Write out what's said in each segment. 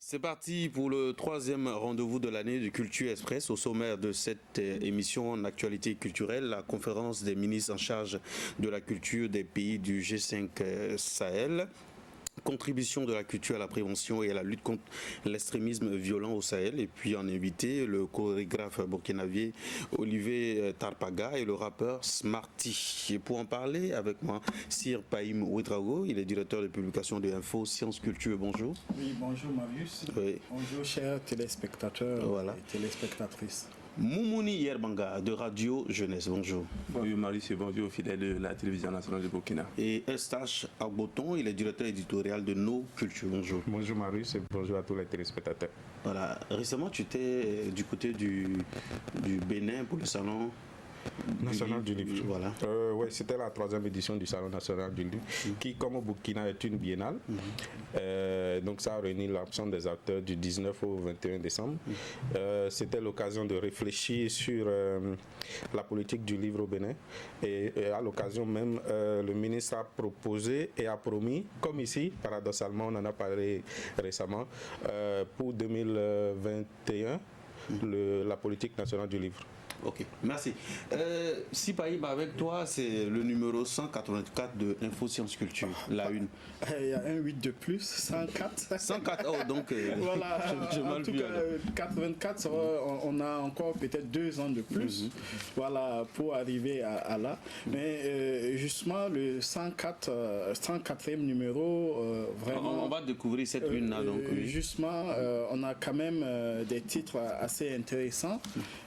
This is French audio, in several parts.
C'est parti pour le troisième rendez-vous de l'année du Culture Express. Au sommaire de cette émission en actualité culturelle, la conférence des ministres en charge de la culture des pays du G5 Sahel. Contribution de la culture à la prévention et à la lutte contre l'extrémisme violent au Sahel. Et puis en invité, le chorégraphe burkinabé Olivier Tarpaga et le rappeur Smarty. Et pour en parler avec moi, Sir Païm Ouedraogo, il est directeur de publication de Info Sciences Culture. Bonjour. Oui, bonjour Marius. Oui. Bonjour chers téléspectateurs et téléspectatrices. Moumouni Yerbanga de Radio Jeunesse, bonjour. Bonjour Marius et bonjour fidèles de la télévision nationale de Burkina. Et Eustache Agboton, il est directeur éditorial de Nos Cultures, bonjour. Bonjour Marius et bonjour à tous les téléspectateurs. Voilà, récemment tu étais du côté du Bénin pour le salon national du livre. Voilà. Ouais, c'était la 3e édition du Salon national du livre, qui, comme au Burkina, est une biennale. Donc, ça a réuni l'ensemble des acteurs du 19 au 21 décembre. C'était l'occasion de réfléchir sur la politique du livre au Bénin. Et à l'occasion même, le ministre a proposé et a promis, comme ici, paradoxalement, on en a parlé récemment, pour 2021, la politique nationale du livre. Ok, merci. Sipaïm, avec toi, c'est le numéro 184 de Info Sciences Culture, la une. Il y a un 8 de plus, 104. 104, oh, donc voilà, je en tout cas, 84, on a encore peut-être 2 ans de plus, voilà, pour arriver à là. Mais justement, le 104e numéro, vraiment... On va découvrir cette une-là, donc. Justement, on a quand même des titres assez intéressants.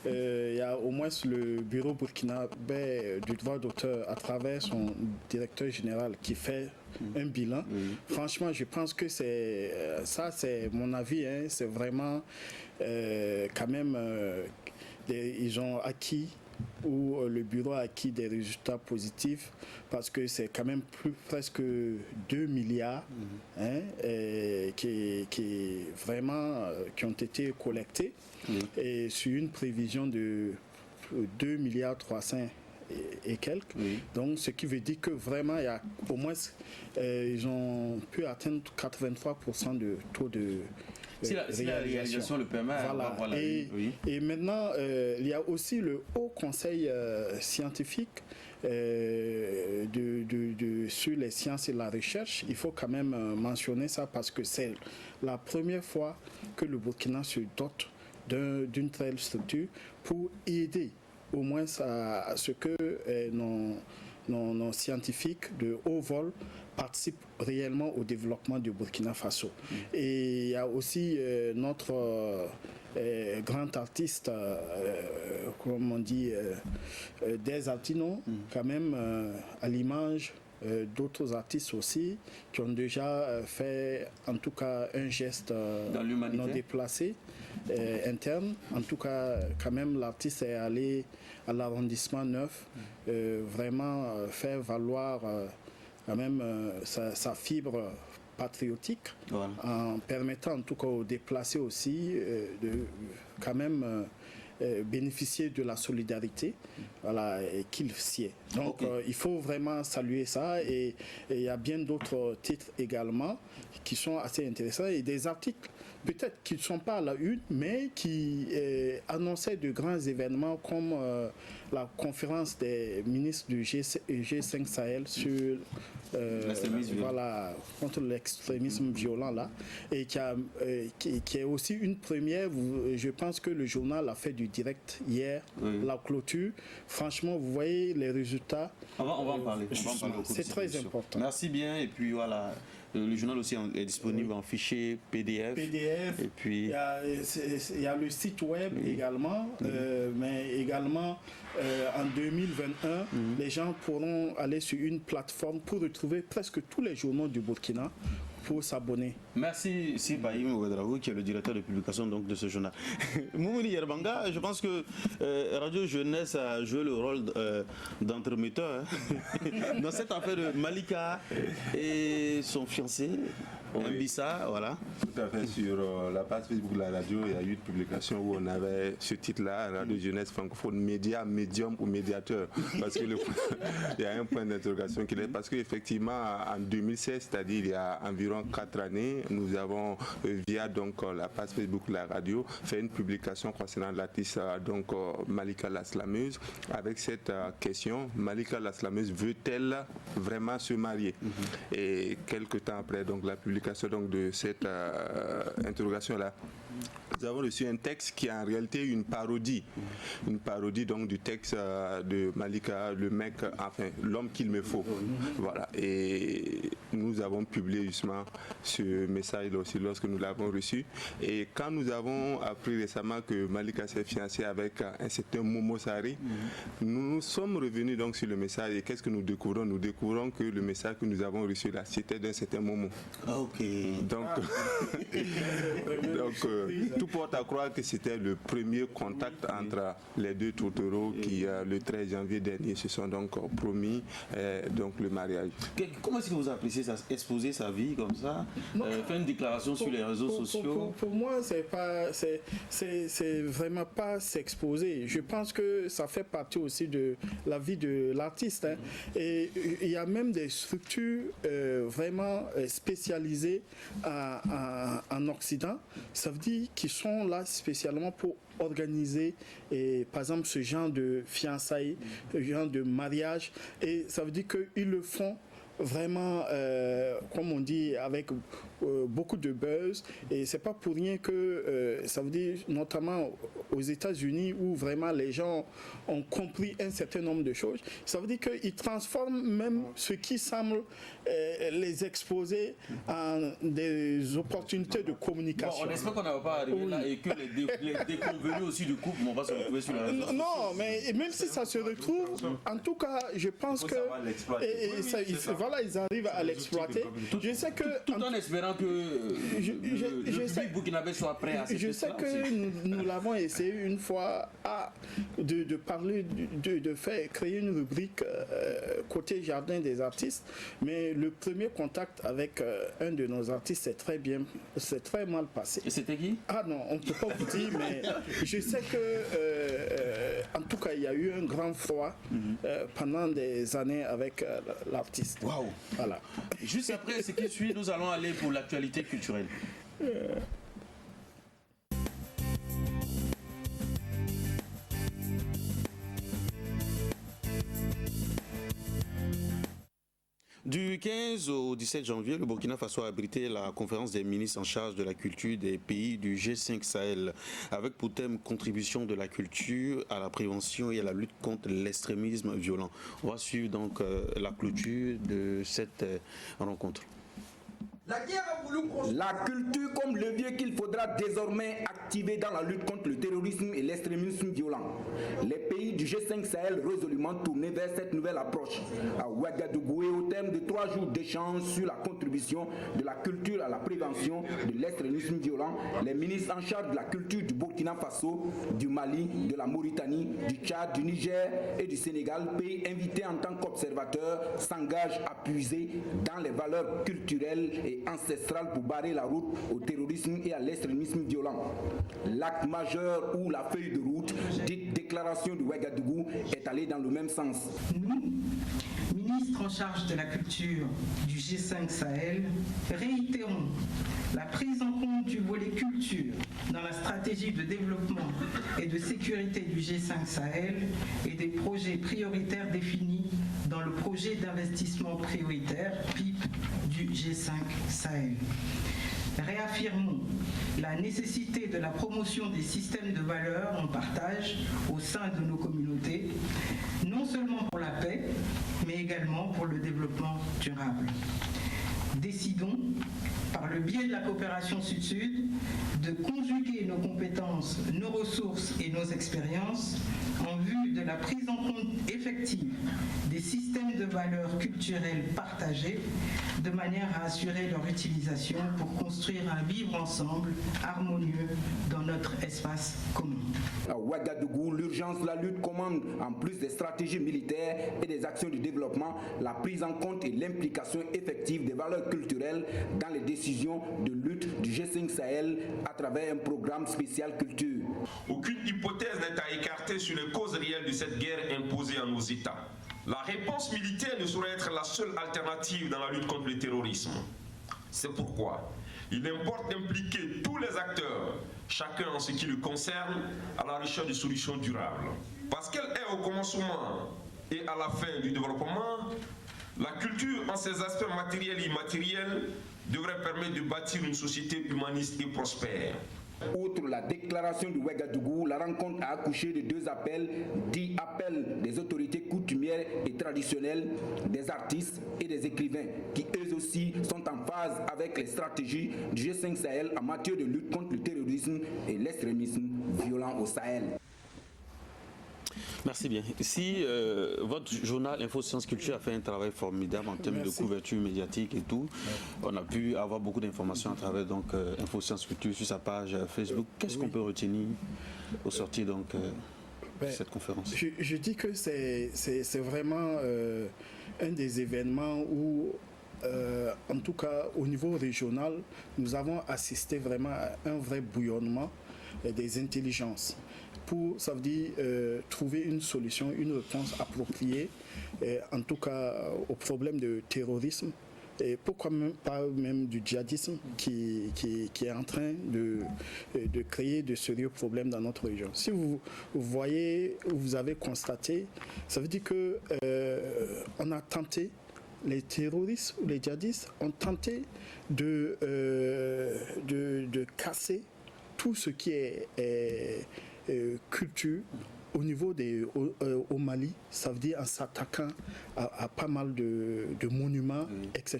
Il y a au moins le bureau burkinabé du droit d'auteur à travers son directeur général qui fait un bilan. Franchement, je pense que c'est mon avis, hein, c'est vraiment quand même ils ont acquis où le bureau a acquis des résultats positifs parce que c'est quand même presque 2 milliards qui ont été collectés et sur une prévision de 2 milliards 300 et quelques. Donc, ce qui veut dire que vraiment, il y a au moins, ils ont pu atteindre 83% de taux de si la réalisation le permet. Voilà. Et maintenant, il y a aussi le Haut Conseil scientifique sur les sciences et la recherche. Il faut quand même mentionner ça parce que c'est la première fois que le Burkina se dote d'une telle structure pour aider au moins à ce que nos scientifiques de haut vol participent réellement au développement du Burkina Faso. Et il y a aussi notre grand artiste, comme on dit, des Altino, quand même, à l'image d'autres artistes aussi qui ont déjà fait en tout cas un geste non déplacé interne. En tout cas, quand même, l'artiste est allé à l'arrondissement 9 vraiment faire valoir quand même sa fibre patriotique, en permettant en tout cas aux déplacés aussi de quand même bénéficier de la solidarité qu'il sied. Donc il faut vraiment saluer ça et il y a bien d'autres titres également qui sont assez intéressants et des articles peut-être qui ne sont pas à la une mais qui annonçaient de grands événements comme la conférence des ministres du G5 Sahel sur contre l'extrémisme violent là et qui est aussi une première. Je pense que le journal a fait du direct hier, la clôture. Franchement, vous voyez les résultats. On va en parler. C'est très important. Merci bien. Et puis voilà, le journal aussi est disponible en fichier PDF. Et puis il y a le site web également, mais également en 2021, les gens pourront aller sur une plateforme pour retrouver presque tous les journaux du Burkina pour s'abonner. Merci Sipaïm Ouedraogo qui est le directeur de publication donc, de ce journal. Moumouni Yerbanga, je pense que Radio Jeunesse a joué le rôle d'entremetteur dans cette affaire de Malika et son fiancé. Mbissa, voilà. Tout à fait. Sur la page Facebook de la radio, il y a eu une publication où on avait ce titre-là, Radio Jeunesse francophone, média, médium ou médiateur. Parce que il y a un point d'interrogation qui est parce qu'effectivement, en 2016, c'est-à-dire il y a environ 4 années, nous avons, via donc la page Facebook de la radio, fait une publication concernant l'artiste Malika la Slameuse, avec cette question: Malika la Slameuse veut-elle vraiment se marier? Et quelques temps après donc la publication donc de cette interrogation-là, nous avons reçu un texte qui est en réalité une parodie donc du texte de Malika, le mec, enfin l'homme qu'il me faut. Voilà. Et nous avons publié justement ce message aussi lorsque nous l'avons reçu. Et quand nous avons appris récemment que Malika s'est fiancée avec un certain Momo Sari, nous sommes revenus donc sur le message. Et qu'est-ce que nous découvrons? Nous découvrons que le message que nous avons reçu là, c'était d'un certain Momo. Ok. Donc, tout porte à croire que c'était le premier contact entre les deux tourtereaux qui, le 13 janvier dernier, se sont donc promis donc le mariage. Comment est-ce que vous appréciez ça, exposer sa vie comme ça, faire une déclaration sur les réseaux sociaux? Pour moi, c'est vraiment pas s'exposer. Je pense que ça fait partie aussi de la vie de l'artiste. Hein. Et il y a même des structures vraiment spécialisées en Occident. Ça veut dire qu'ils sont là spécialement pour organiser par exemple ce genre de fiançailles, ce genre de mariage, et ça veut dire qu'ils le font vraiment, comme on dit, avec beaucoup de buzz, et c'est pas pour rien que ça veut dire, notamment aux États-Unis, où vraiment les gens ont compris un certain nombre de choses, ça veut dire qu'ils transforment même ce qui semble les exposer en des opportunités de communication. Bon, on espère qu'on ne va pas arriver là et que les déconvenus aussi du couple, on va se retrouver sur la réseau social. Non, mais même si ça se retrouve, en tout cas, je pense que voilà, ils arrivent à l'exploiter. Je sais que tout en espérant que le public burkinabé soit prêt à cette je sais que nous l'avons essayé une fois de parler, de faire créer une rubrique côté jardin des artistes, mais le premier contact avec un de nos artistes c'est très mal passé. Et c'était qui? Ah non, on ne peut pas vous dire, mais je sais que en tout cas il y a eu un grand froid pendant des années avec l'artiste. Waouh. Voilà. Juste après ce qui suit, nous allons aller pour l'actualité culturelle. Du 15 au 17 janvier, le Burkina Faso a abrité la conférence des ministres en charge de la culture des pays du G5 Sahel, avec pour thème contribution de la culture à la prévention et à la lutte contre l'extrémisme violent. On va suivre donc la clôture de cette rencontre. La culture comme levier qu'il faudra désormais activer dans la lutte contre le terrorisme et l'extrémisme violent. Les pays du G5 Sahel résolument tournés vers cette nouvelle approche. À Ouagadougou, et au terme de 3 jours d'échanges sur la contribution de la culture à la prévention de l'extrémisme violent, les ministres en charge de la culture du Burkina Faso, du Mali, de la Mauritanie, du Tchad, du Niger et du Sénégal, pays invités en tant qu'observateurs, s'engagent à puiser dans les valeurs culturelles et ancestrales pour barrer la route au terrorisme et à l'extrémisme violent. L'acte majeur ou la feuille de route, dite déclaration de Ouagadougou, est allé dans le même sens. Nous, ministres en charge de la culture du G5 Sahel, réitérons la prise en compte du volet culture dans la stratégie de développement et de sécurité du G5 Sahel et des projets prioritaires définis dans le projet d'investissement prioritaire PIP du G5 Sahel. Réaffirmons la nécessité de la promotion des systèmes de valeurs en partage au sein de nos communautés, non seulement pour la paix, mais également pour le développement durable. Décidons, par le biais de la coopération Sud-Sud, de conjuguer nos compétences, nos ressources et nos expériences en vue de la prise en compte effective des systèmes de valeurs culturelles partagés, de manière à assurer leur utilisation pour construire un vivre ensemble harmonieux dans notre espace commun. À Ouagadougou, l'urgence de la lutte commande, en plus des stratégies militaires et des actions de développement, la prise en compte et l'implication effective des valeurs acteurs culturels dans les décisions de lutte du G5 Sahel à travers un programme spécial culture. Aucune hypothèse n'est à écarter sur les causes réelles de cette guerre imposée à nos États. La réponse militaire ne saurait être la seule alternative dans la lutte contre le terrorisme. C'est pourquoi il importe d'impliquer tous les acteurs, chacun en ce qui le concerne, à la recherche de solutions durables. Parce qu'elle est au commencement et à la fin du développement, la culture en ses aspects matériels et immatériels devrait permettre de bâtir une société humaniste et prospère. Outre la déclaration de Ouagadougou, la rencontre a accouché de deux appels, dits appels des autorités coutumières et traditionnelles, des artistes et des écrivains, qui eux aussi sont en phase avec les stratégies du G5 Sahel en matière de lutte contre le terrorisme et l'extrémisme violent au Sahel. Merci bien. Si votre journal Info Sciences Culture a fait un travail formidable en termes de couverture médiatique et tout, on a pu avoir beaucoup d'informations à travers donc Info Sciences Culture sur sa page Facebook. Qu'est-ce qu'on peut retenir au sortir donc de cette conférence? Je dis que c'est vraiment un des événements où en tout cas au niveau régional, nous avons assisté vraiment à un vrai bouillonnement des intelligences. Ça veut dire trouver une solution, une réponse appropriée, en tout cas au problème de terrorisme, et pourquoi même pas même du djihadisme qui est en train de créer de sérieux problèmes dans notre région. Si vous voyez, vous avez constaté, ça veut dire que on a tenté, les terroristes ou les djihadistes ont tenté de casser tout ce qui est culture au niveau au Mali, ça veut dire en s'attaquant à pas mal de monuments, etc.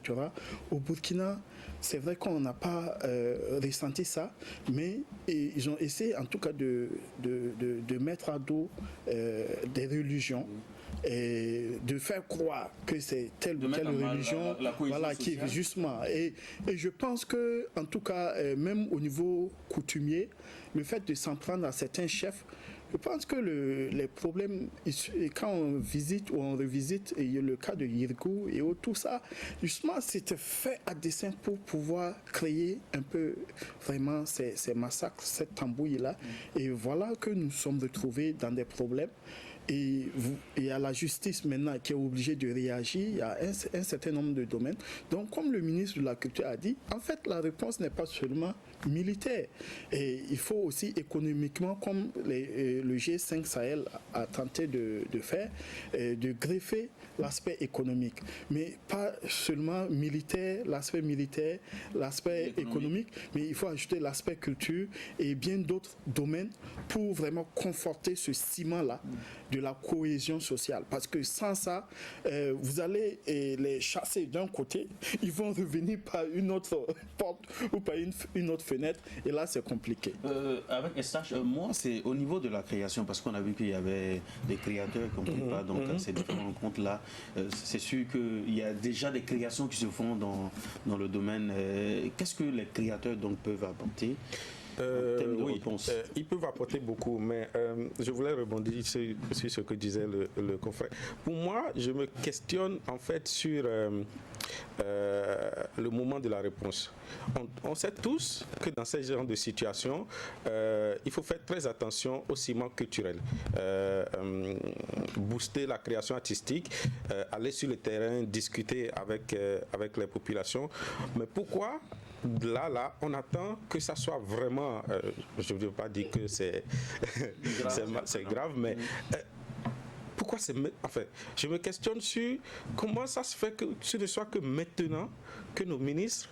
Au Burkina, c'est vrai qu'on n'a pas ressenti ça, mais ils ont essayé en tout cas de mettre à dos des religions et de faire croire que c'est telle ou telle religion qui est justement. Et je pense que, en tout cas, même au niveau coutumier, le fait de s'en prendre à certains chefs, je pense que les problèmes, quand on visite ou on revisite, et il y a le cas de Yirgou et tout ça, justement, c'était fait à dessein pour pouvoir créer un peu vraiment ces massacres, cette tambouille-là. Et voilà que nous sommes retrouvés dans des problèmes. Et il y a la justice maintenant qui est obligée de réagir, il y a un certain nombre de domaines. Donc, comme le ministre de la Culture a dit, en fait, la réponse n'est pas seulement militaire. Et il faut aussi économiquement, comme le G5 Sahel a tenté de faire, de greffer l'aspect économique. Mais pas seulement militaire, l'aspect économique, mais il faut ajouter l'aspect culture et bien d'autres domaines pour vraiment conforter ce ciment-là de la cohésion sociale. Parce que sans ça, vous allez les chasser d'un côté, ils vont revenir par une autre porte ou par une autre fenêtre, et là c'est compliqué. Avec SH, moi c'est au niveau de la création, parce qu'on a vu qu'il y avait des créateurs qui ont pris part donc ces différentes rencontres-là. C'est sûr qu'il y a déjà des créations qui se font dans le domaine. Qu'est-ce que les créateurs donc peuvent apporter? Oui, ils peuvent apporter beaucoup, mais je voulais rebondir sur ce que disait le confrère. Pour moi, je me questionne en fait sur le moment de la réponse. On sait tous que dans ce genre de situation, il faut faire très attention au ciment culturel. Booster la création artistique, aller sur le terrain, discuter avec les populations. Mais pourquoi là, on attend que ça soit vraiment, je ne veux pas dire que c'est grave, mais pourquoi enfin, je me questionne sur comment ça se fait que ce ne soit que maintenant que nos ministres,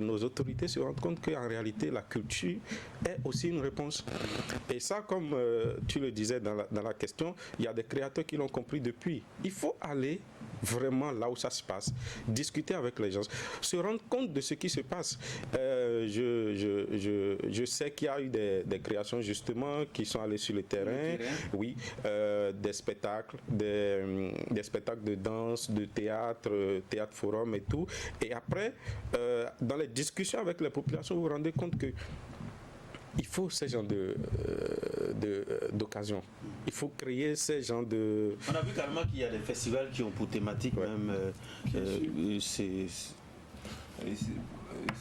nos autorités se rendent compte qu'en réalité la culture est aussi une réponse. Et ça, comme tu le disais dans la question, il y a des créateurs qui l'ont compris depuis. Il faut aller vraiment là où ça se passe, discuter avec les gens, se rendre compte de ce qui se passe. Je sais qu'il y a eu des créations justement qui sont allées sur le terrain, oui, des spectacles, des spectacles de danse, de théâtre forum et tout. Et après, dans les discussions avec les populations, vous vous rendez compte que il faut ce genre d'occasion. Il faut créer ce genre de... On a vu carrément qu'il y a des festivals qui ont pour thématique même...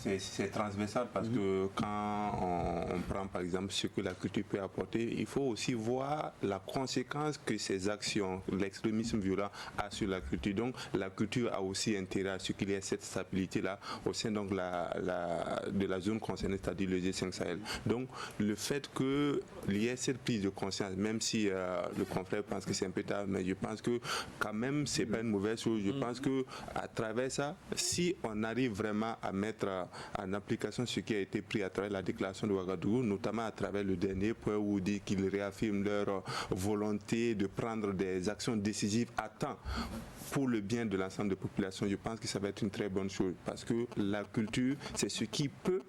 C'est transversal parce que quand on prend par exemple ce que la culture peut apporter, il faut aussi voir la conséquence que ces actions, l'extrémisme violent a sur la culture. Donc la culture a aussi intérêt à ce qu'il y ait cette stabilité-là au sein donc, de la zone concernée, c'est-à-dire le G5 Sahel. Donc le fait qu'il y ait cette prise de conscience, même si le confrère pense que c'est un peu tard, mais je pense que quand même c'est pas une mauvaise chose. Je pense que à travers ça, si on arrive vraiment à mettre en application ce qui a été pris à travers la déclaration de Ouagadougou, notamment à travers le dernier point où dit qu'ils réaffirment leur volonté de prendre des actions décisives à temps pour le bien de l'ensemble des populations. Je pense que ça va être une très bonne chose parce que la culture, c'est ce qui peut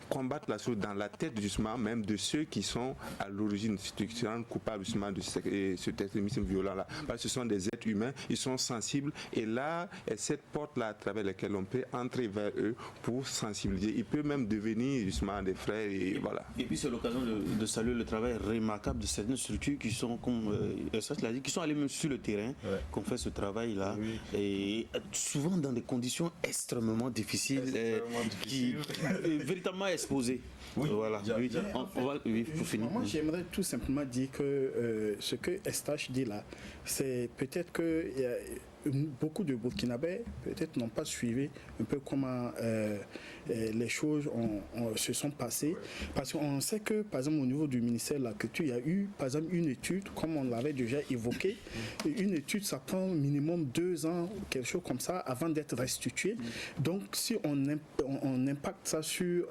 combattre la chose dans la tête justement même de ceux qui sont à l'origine, qui sont coupables justement de cet extrémisme violent-là. Parce que ce sont des êtres humains, ils sont sensibles et là, cette porte-là à travers laquelle on peut entrer vers eux pour sensibiliser. Ils peuvent même devenir justement des frères et voilà. Et puis c'est l'occasion de saluer le travail remarquable de certaines structures qui sont, comme Essach l'a dit, qui sont allées même sur le terrain, qui ont fait ce travail-là, et souvent dans des conditions extrêmement difficiles, véritablement exposées. Oui, voilà. Pour finir. Moi, j'aimerais tout simplement dire que ce que Essach dit là, c'est peut-être que beaucoup de Burkinabés peut-être n'ont pas suivi un peu comment les choses se sont passées. Parce qu'on sait que, par exemple, au niveau du ministère de la Culture, il y a eu, par exemple, une étude, comme on l'avait déjà évoqué. Une étude, ça prend minimum 2 ans, quelque chose comme ça, avant d'être restituée. Donc, si on impacte ça sur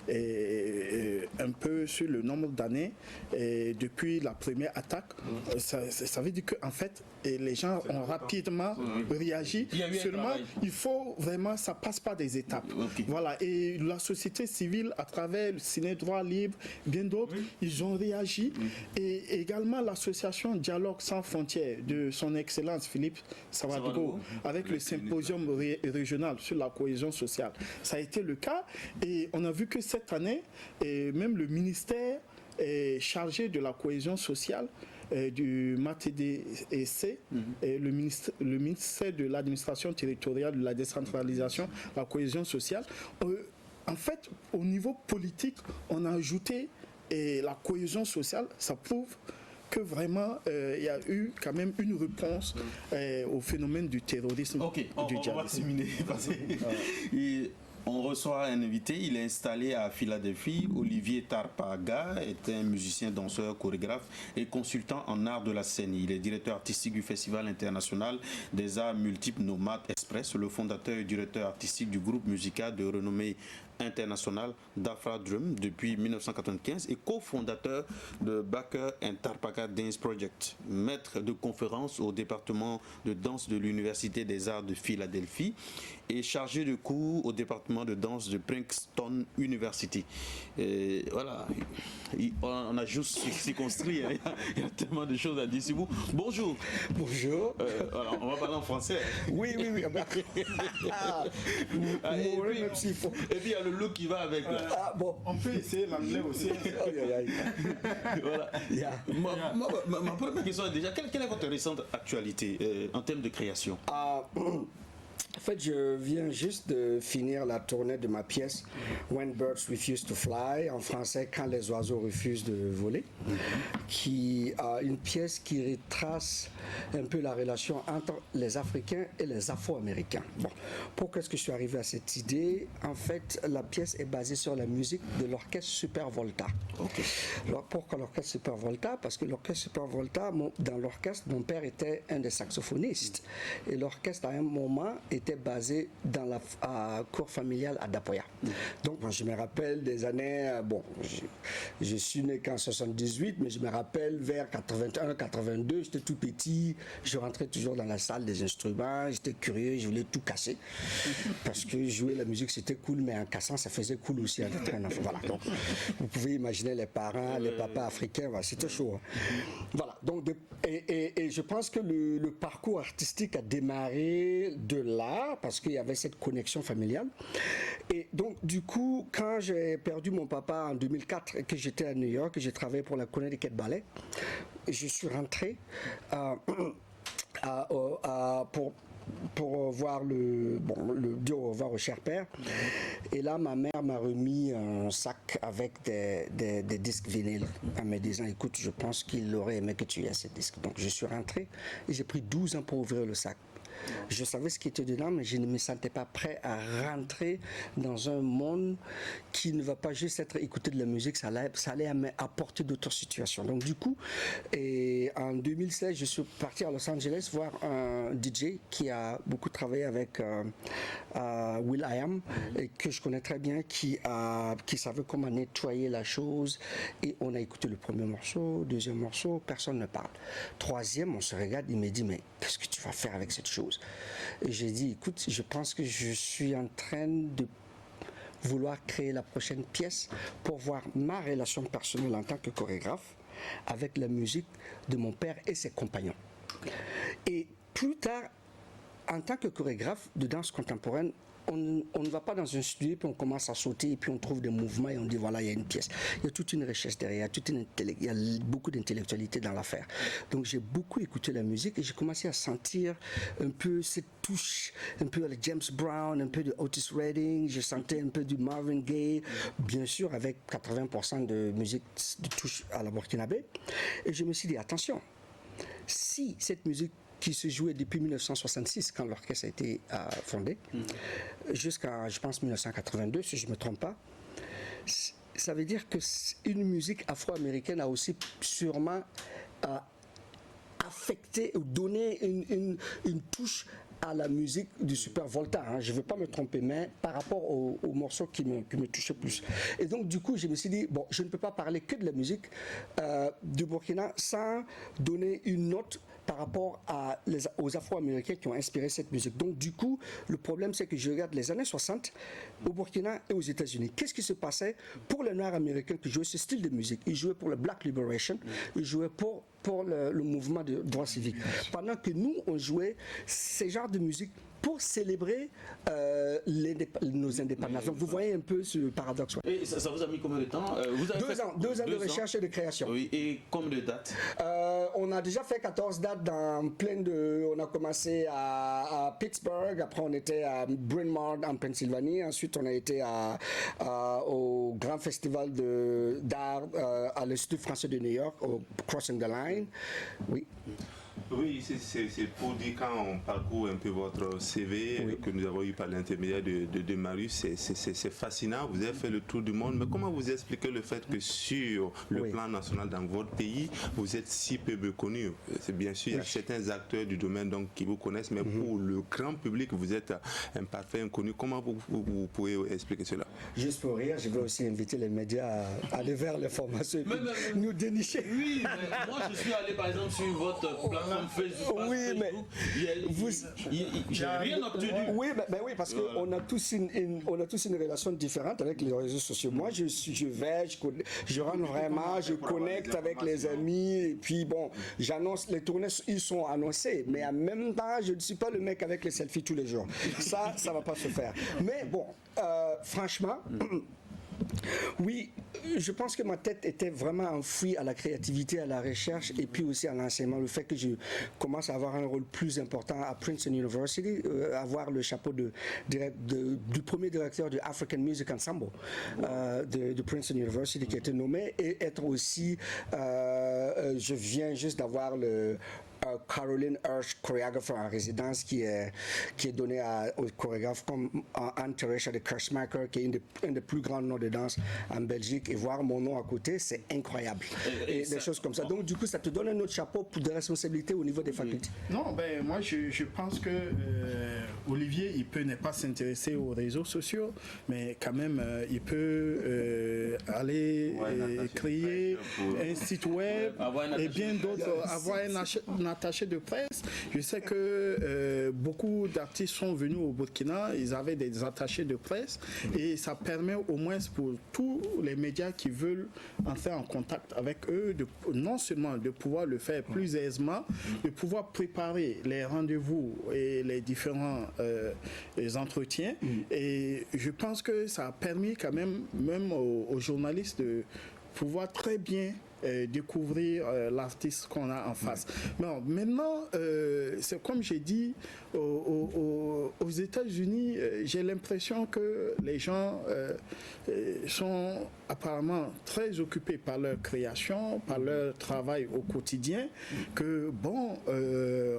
un peu sur le nombre d'années depuis la première attaque, ça veut dire qu'en fait, les gens ont rapidement réagi. Seulement, il faut vraiment, ça passe par des étapes. Voilà. Et la société civile, à travers le Ciné Droit Libre, bien d'autres, ils ont réagi. Et également l'association Dialogue sans frontières de son Excellence Philippe Savadogo, avec le symposium régional sur la cohésion sociale. Ça a été le cas. Et on a vu que cette année, même le ministère est chargé de la cohésion sociale du MATDC, le ministère de l'administration territoriale, de la décentralisation, la cohésion sociale. En fait, au niveau politique, on a ajouté la cohésion sociale. Ça prouve que vraiment il y a eu quand même une réponse au phénomène du terrorisme. On va terminer. On reçoit un invité, il est installé à Philadelphie. Olivier Tarpaga est un musicien, danseur, chorégraphe et consultant en art de la scène. Il est directeur artistique du Festival international des arts multiples Nomad Express, le fondateur et directeur artistique du groupe musical de renommée internationale d'Afra Drum depuis 1995 et cofondateur de Baker and Tarpaga Dance Project, maître de conférences au département de danse de l'Université des Arts de Philadelphie et chargé de cours au département de danse de Princeton University. Et voilà, on a juste circonscrit, hein. Il y a tellement de choses à dire sur vous. Bonjour. Bonjour. Alors, on va parler en français. Oui. Et puis il y a le look qui va avec. Bon, on peut essayer l'anglais aussi. Voilà. Ma première question est déjà, quelle est votre récente actualité en termes de création? En fait, je viens juste de finir la tournée de ma pièce When Birds Refuse to Fly, en français Quand les oiseaux refusent de voler, qui a une pièce qui retrace un peu la relation entre les Africains et les Afro-Américains. Bon, pourquoi est-ce que je suis arrivé à cette idée? En fait, la pièce est basée sur la musique de l'orchestre Super Volta. Alors, pourquoi l'orchestre Super Volta? Parce que l'orchestre Super Volta, dans l'orchestre, mon père était un des saxophonistes. Et l'orchestre, à un moment, était basé dans la cour familiale à Dapoya. Donc, je me rappelle des années, je suis né qu'en 78, mais je me rappelle vers 81, 82, j'étais tout petit, je rentrais toujours dans la salle des instruments, j'étais curieux, je voulais tout casser, parce que jouer la musique c'était cool, mais en cassant ça faisait cool aussi à être un enfant. Voilà, donc vous pouvez imaginer les parents, les papas africains, voilà, c'était chaud. Hein. Voilà, donc et je pense que le parcours artistique a démarré de là, parce qu'il y avait cette connexion familiale. Et donc, du coup, quand j'ai perdu mon papa en 2004 et que j'étais à New York, et j'ai travaillé pour la Connecticut Ballet, je suis rentré pour pour dire au revoir au cher père. Et là, ma mère m'a remis un sac avec des disques vinyles en me disant, écoute, je pense qu'il aurait aimé que tu aies ces disques. Donc je suis rentré et j'ai pris 12 ans pour ouvrir le sac. Je savais ce qui était dedans, mais je ne me sentais pas prêt à rentrer dans un monde qui ne va pas juste être écouter de la musique, ça allait apporter d'autres situations. Donc du coup, en 2016, je suis parti à Los Angeles voir un DJ qui a beaucoup travaillé avec will.i.am, et que je connais très bien, qui savait comment nettoyer la chose. Et on a écouté le premier morceau, deuxième morceau, personne ne parle. Troisième, on se regarde, il me dit, mais qu'est-ce que tu vas faire avec cette chose? Et j'ai dit, écoute, je pense que je suis en train de vouloir créer la prochaine pièce pour voir ma relation personnelle en tant que chorégraphe avec la musique de mon père et ses compagnons. Et plus tard, en tant que chorégraphe de danse contemporaine, on ne va pas dans un studio puis on commence à sauter et puis on trouve des mouvements et on dit voilà, il y a une pièce. Il y a toute une recherche derrière, il y a beaucoup d'intellectualité dans l'affaire. Donc j'ai beaucoup écouté la musique et j'ai commencé à sentir un peu cette touche, un peu de James Brown, un peu de Otis Redding, je sentais un peu du Marvin Gaye, bien sûr avec 80% de musique de touche à la burkinabé. Et je me suis dit attention, si cette musique qui se jouait depuis 1966, quand l'orchestre a été fondé, jusqu'à, je pense, 1982, si je ne me trompe pas. Ça veut dire qu'une musique afro-américaine a aussi sûrement affecté ou donné une touche à la musique du Super Volta, hein. Je ne veux pas me tromper, mais par rapport au morceau qui me touchait plus. Et donc du coup, je me suis dit, bon, je ne peux pas parler que de la musique du Burkina sans donner une note par rapport aux Afro-Américains qui ont inspiré cette musique. Donc du coup, le problème c'est que je regarde les années 60 au Burkina et aux États-Unis. Qu'est-ce qui se passait pour les Noirs américains qui jouaient ce style de musique? Ils jouaient pour le Black Liberation, ils jouaient pour le mouvement de droits civiques. Pendant que nous, on jouait ces genres de musique pour célébrer nos indépendances. Donc vous voyez un peu ce paradoxe. Et ça vous a mis combien de temps? Vous avez deux ans de recherche et de création. Oui, et combien de dates? On a déjà fait 14 dates dans plein de... On a commencé à Pittsburgh, après on était à Bryn Mawr en Pennsylvanie, ensuite on a été au grand festival d'art à l'Institut français de New York, au Crossing the Line. Oui. Oui, c'est pour dire, quand on parcourt un peu votre CV que nous avons eu par l'intermédiaire de Marius, c'est fascinant, vous avez fait le tour du monde, mais comment vous expliquez le fait que sur le plan national dans votre pays, vous êtes si peu connu? C'est bien sûr, il y a certains acteurs du domaine donc, qui vous connaissent, mais pour le grand public, vous êtes un parfait inconnu. Comment vous pouvez expliquer cela? Juste pour rire, je veux aussi inviter les médias à aller vers les formations et nous dénicher. Oui, mais moi je suis allé par exemple sur votre plateforme Facebook, j'ai rien obtenu. Oui, oui, parce qu'on a tous une relation différente avec les réseaux sociaux. Moi, je vais, je rentre vraiment, je connecte avec les amis, et puis bon, j'annonce, les tournées, ils sont annoncés, mais en même temps, je ne suis pas le mec avec les selfies tous les jours. Ça va pas se faire. Mais bon, franchement... Oui, je pense que ma tête était vraiment enfouie à la créativité, à la recherche et puis aussi à l'enseignement. Le fait que je commence à avoir un rôle plus important à Princeton University, avoir le chapeau du premier directeur du African Music Ensemble de Princeton University qui a été nommé, et être aussi, je viens juste d'avoir le Caroline Hirsch, chorégraphe en résidence, qui est donné aux chorégraphes comme Anne-Theresa de Kersmacher, qui est un des plus grands noms de danse en Belgique, et voir mon nom à côté, c'est incroyable. Et des choses comme ça. Donc du coup, ça te donne un autre chapeau pour des responsabilités au niveau des facultés. Non, ben moi je pense que Olivier, il peut ne pas s'intéresser aux réseaux sociaux, mais quand même, il peut aller créer un site web et bien d'autres, avoir un attaché de presse. Je sais que beaucoup d'artistes sont venus au Burkina, ils avaient des attachés de presse, et ça permet au moins pour tous les médias qui veulent entrer en contact avec eux, non seulement de pouvoir le faire plus aisément, de pouvoir préparer les rendez-vous et les différents les entretiens. Et je pense que ça a permis quand même aux journalistes de pouvoir très bien découvrir l'artiste qu'on a en face. Non, maintenant, c'est comme j'ai dit, aux États-Unis, j'ai l'impression que les gens sont apparemment très occupés par leur création, par leur travail au quotidien, que bon,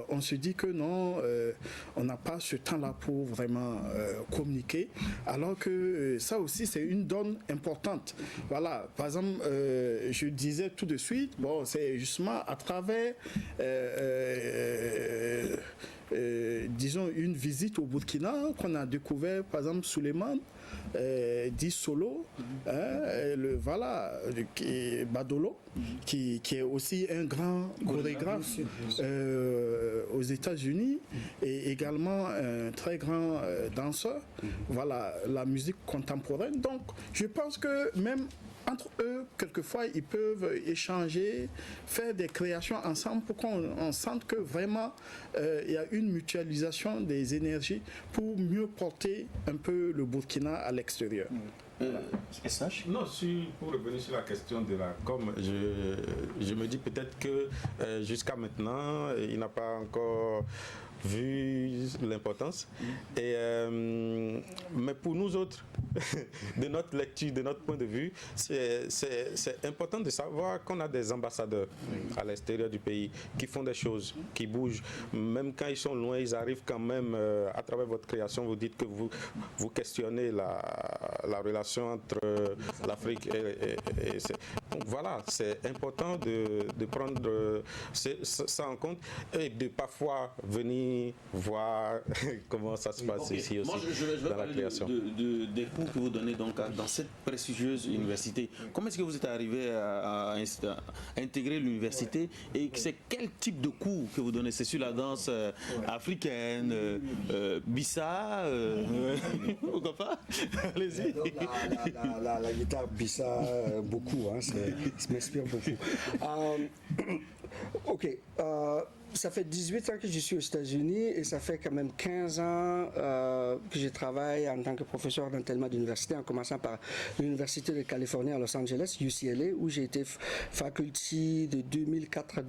on se dit que non, on n'a pas ce temps-là pour vraiment communiquer, alors que ça aussi c'est une donne importante. Voilà, par exemple, je disais tout de suite, bon, c'est justement à travers disons une visite au Burkina qu'on a découvert par exemple Souleymane dit Solo, Badolo, qui est aussi un grand chorégraphe aux États-Unis et également un très grand danseur. Voilà, la musique contemporaine. Donc, je pense que même entre eux, quelquefois, ils peuvent échanger, faire des créations ensemble pour qu'on sente que vraiment il y a une mutualisation des énergies pour mieux porter un peu le Burkina à l'extérieur. Non, pour revenir sur la question de la com, je me dis peut-être que jusqu'à maintenant, il n'a pas encore vu l'importance. Mais pour nous autres, de notre lecture, de notre point de vue, c'est important de savoir qu'on a des ambassadeurs à l'extérieur du pays qui font des choses, qui bougent. Même quand ils sont loin, ils arrivent quand même, à travers votre création, vous dites que vous questionnez la relation entre l'Afrique et donc voilà, c'est important de prendre ça en compte et de parfois venir voir comment ça se passe ici aussi. Moi, je vais dans la parler création. des cours que vous donnez donc dans cette prestigieuse université. Comment est-ce que vous êtes arrivé à intégrer l'université et c'est quel type de cours que vous donnez? C'est sur la danse africaine, Bissa, pourquoi pas? Allez-y. La guitare Bissa, beaucoup, hein, ça m'inspire beaucoup. Ok. Ça fait 18 ans que je suis aux États-Unis et ça fait quand même 15 ans que je travaille en tant que professeur d'enseignement d'université, en commençant par l'Université de Californie à Los Angeles, UCLA, où j'ai été faculty de 2004 à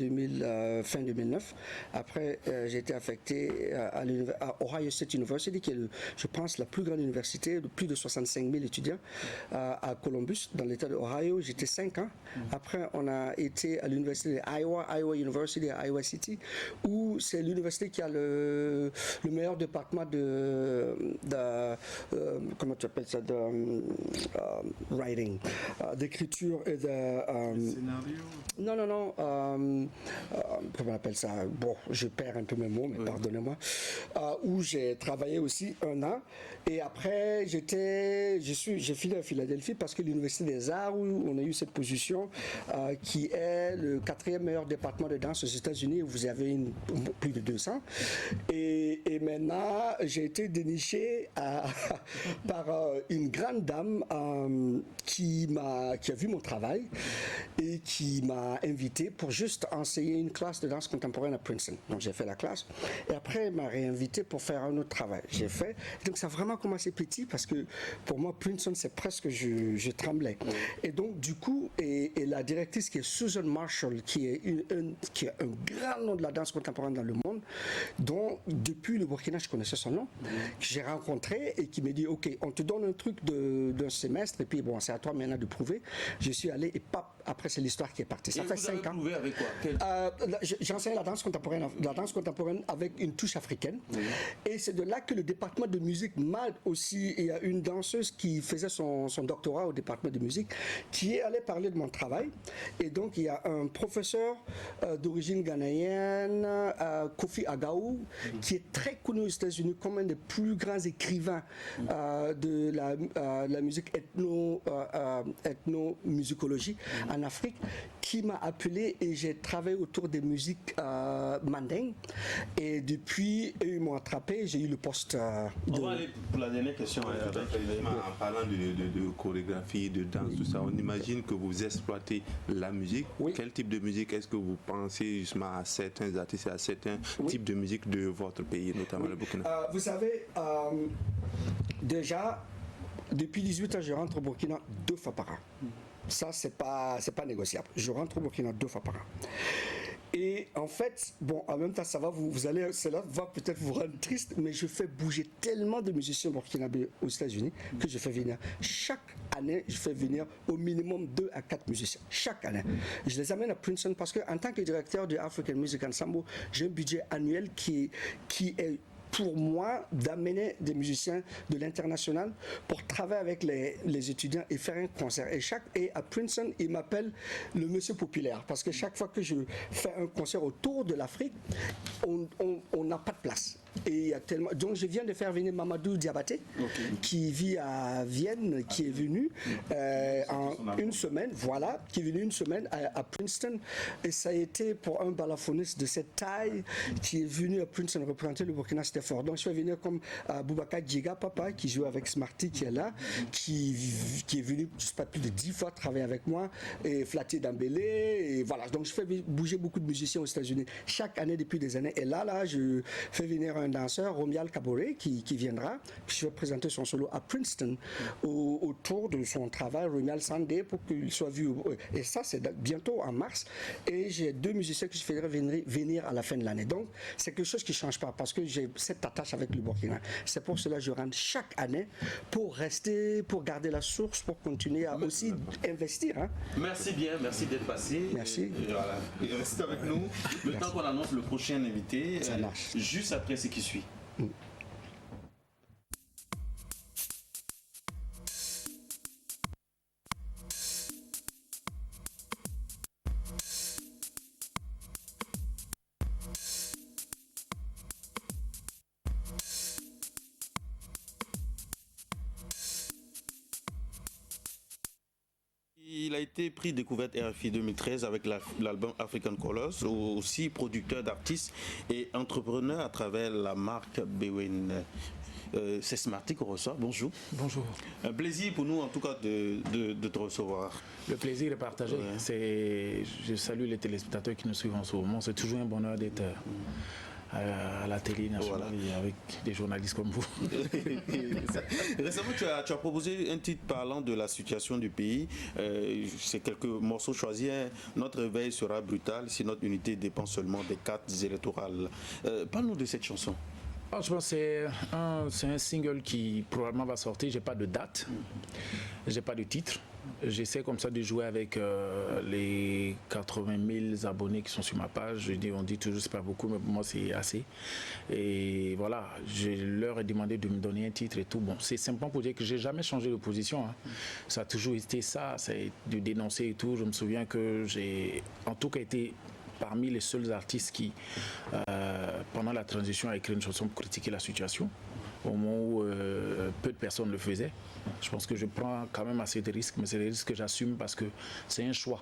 fin 2009. Après, j'ai été affecté à Ohio State University, qui est, je pense, la plus grande université de plus de 65 000 étudiants à Columbus, dans l'État de Ohio. J'étais 5 ans. Après, on a été à l'Université de Iowa University à Iowa City, où c'est l'université qui a le meilleur département comment tu appelles ça, de writing, d'écriture et de Scénario. non, comment on appelle ça, bon, je perds un peu mes mots, mais pardonnez-moi, où j'ai travaillé aussi 1 an, et après j'ai fini à Philadelphie parce que l'Université des Arts, où on a eu cette position, qui est le 4e meilleur département de danse aux États-Unis, où vous avez plus de 200. Et maintenant, j'ai été déniché par une grande dame qui a vu mon travail et qui m'a invité pour juste enseigner une classe de danse contemporaine à Princeton. Donc j'ai fait la classe et après elle m'a réinvité pour faire un autre travail. J'ai fait. Donc ça a vraiment commencé petit parce que pour moi Princeton c'est presque je tremblais. Et donc du coup et la directrice qui est Susan Marshall qui est un grand nom de la danse contemporaine dans le monde, dont depuis le Burkina je connaissais son nom, que j'ai rencontré et qui m'a dit ok, on te donne un truc d'un semestre et puis bon c'est à toi maintenant de prouver. Je suis allé et pap, après c'est l'histoire qui est partie. Ça fait 5 ans. Prouvé avec quoi? J'enseigne la danse contemporaine avec une touche africaine. Et c'est de là que le département de musique m'a aussi, il y a une danseuse qui faisait son doctorat au département de musique qui est allée parler de mon travail. Et donc il y a un professeur d'origine ghanéenne, Kofi Agaou, qui est très connu aux États-Unis comme un des plus grands écrivains de la musique ethnomusicologie en Afrique, qui m'a appelé et j'ai travaillé autour des musiques mandingues. Et depuis, ils m'ont attrapé, j'ai eu le poste On va aller pour la dernière question. En parlant de chorégraphie, de danse, tout ça, on imagine que vous exploitez la musique. Oui. Quel type de musique est-ce que vous pensez justement à certains artistes, à certains types de musique de votre pays, notamment le Burkina? Vous savez, déjà, depuis 18 ans, je rentre au Burkina 2 fois par an. Ça, c'est pas négociable. Je rentre au Burkina 2 fois par an. Et en fait, bon, en même temps, ça va, cela va peut-être vous rendre triste, mais je fais bouger tellement de musiciens burkinabés aux États-Unis que je fais venir. Chaque année, je fais venir au minimum 2 à 4 musiciens. Chaque année. Je les amène à Princeton parce qu'en tant que directeur du African Music Ensemble, j'ai un budget annuel qui est pour moi d'amener des musiciens de l'international pour travailler avec les étudiants et faire un concert. Et à Princeton, ils m'appellent le monsieur populaire parce que chaque fois que je fais un concert autour de l'Afrique, on n'a pas de place. Et il y a tellement... Donc je viens de faire venir Mamadou Diabaté, qui vit à Vienne, qui est venu en une semaine, voilà, qui est venu une semaine à Princeton. Et ça a été pour un balafoniste de cette taille qui est venu à Princeton représenter le Burkina, c'était fort. Donc je vais venir comme Boubacar Djiga, papa, qui joue avec Smarty, qui est là, qui est venu, je sais pas, plus de 10 fois travailler avec moi, et Flaté Dambélé, et voilà. Donc je fais bouger beaucoup de musiciens aux États-Unis chaque année depuis des années. Et là, je fais venir un danseur, Romial Kaboré, qui viendra. Puis je vais présenter son solo à Princeton autour de son travail, Romial Sandé, pour qu'il soit vu. Et ça, c'est bientôt en mars. Et j'ai 2 musiciens que je ferai venir à la fin de l'année. Donc, c'est quelque chose qui ne change pas parce que j'ai cette attache avec le Burkina. C'est pour cela que je rentre chaque année pour rester, pour garder la source, pour continuer à aussi investir. Hein. Merci bien, merci d'être passé. Merci. Et voilà. Et restez avec nous. Le temps qu'on annonce le prochain invité, ça marche. Juste après ce qui suit. Il a été prix découverte RFI 2013 avec l'album African Colors, aussi producteur d'artistes et entrepreneur à travers la marque Bewin. C'est Smarty qu'on reçoit. Bonjour. Bonjour. Un plaisir pour nous en tout cas de te recevoir. Le plaisir est partagé. Ouais. Je salue les téléspectateurs qui nous suivent en ce moment. C'est toujours un bonheur d'être à la télé nationale avec des journalistes comme vous. Récemment, tu as proposé un titre parlant de la situation du pays. C'est quelques morceaux choisis. Notre réveil sera brutal si notre unité dépend seulement des cartes électorales. Parle-nous de cette chanson. Je pense que c'est un single qui probablement va sortir. J'ai pas de date, j'ai pas de titre. J'essaie comme ça de jouer avec les 80 000 abonnés qui sont sur ma page. On dit toujours c'est pas beaucoup, mais pour moi c'est assez. Et voilà, je leur ai demandé de me donner un titre et tout. Bon, c'est simplement pour dire que j'ai jamais changé de position. Hein. Ça a toujours été ça, c'est de dénoncer et tout. Je me souviens que j'ai en tout cas été parmi les seuls artistes qui, pendant la transition, a écrit une chanson pour critiquer la situation, au moment où peu de personnes le faisaient. Je pense que je prends quand même assez de risques, mais c'est des risques que j'assume parce que c'est un choix.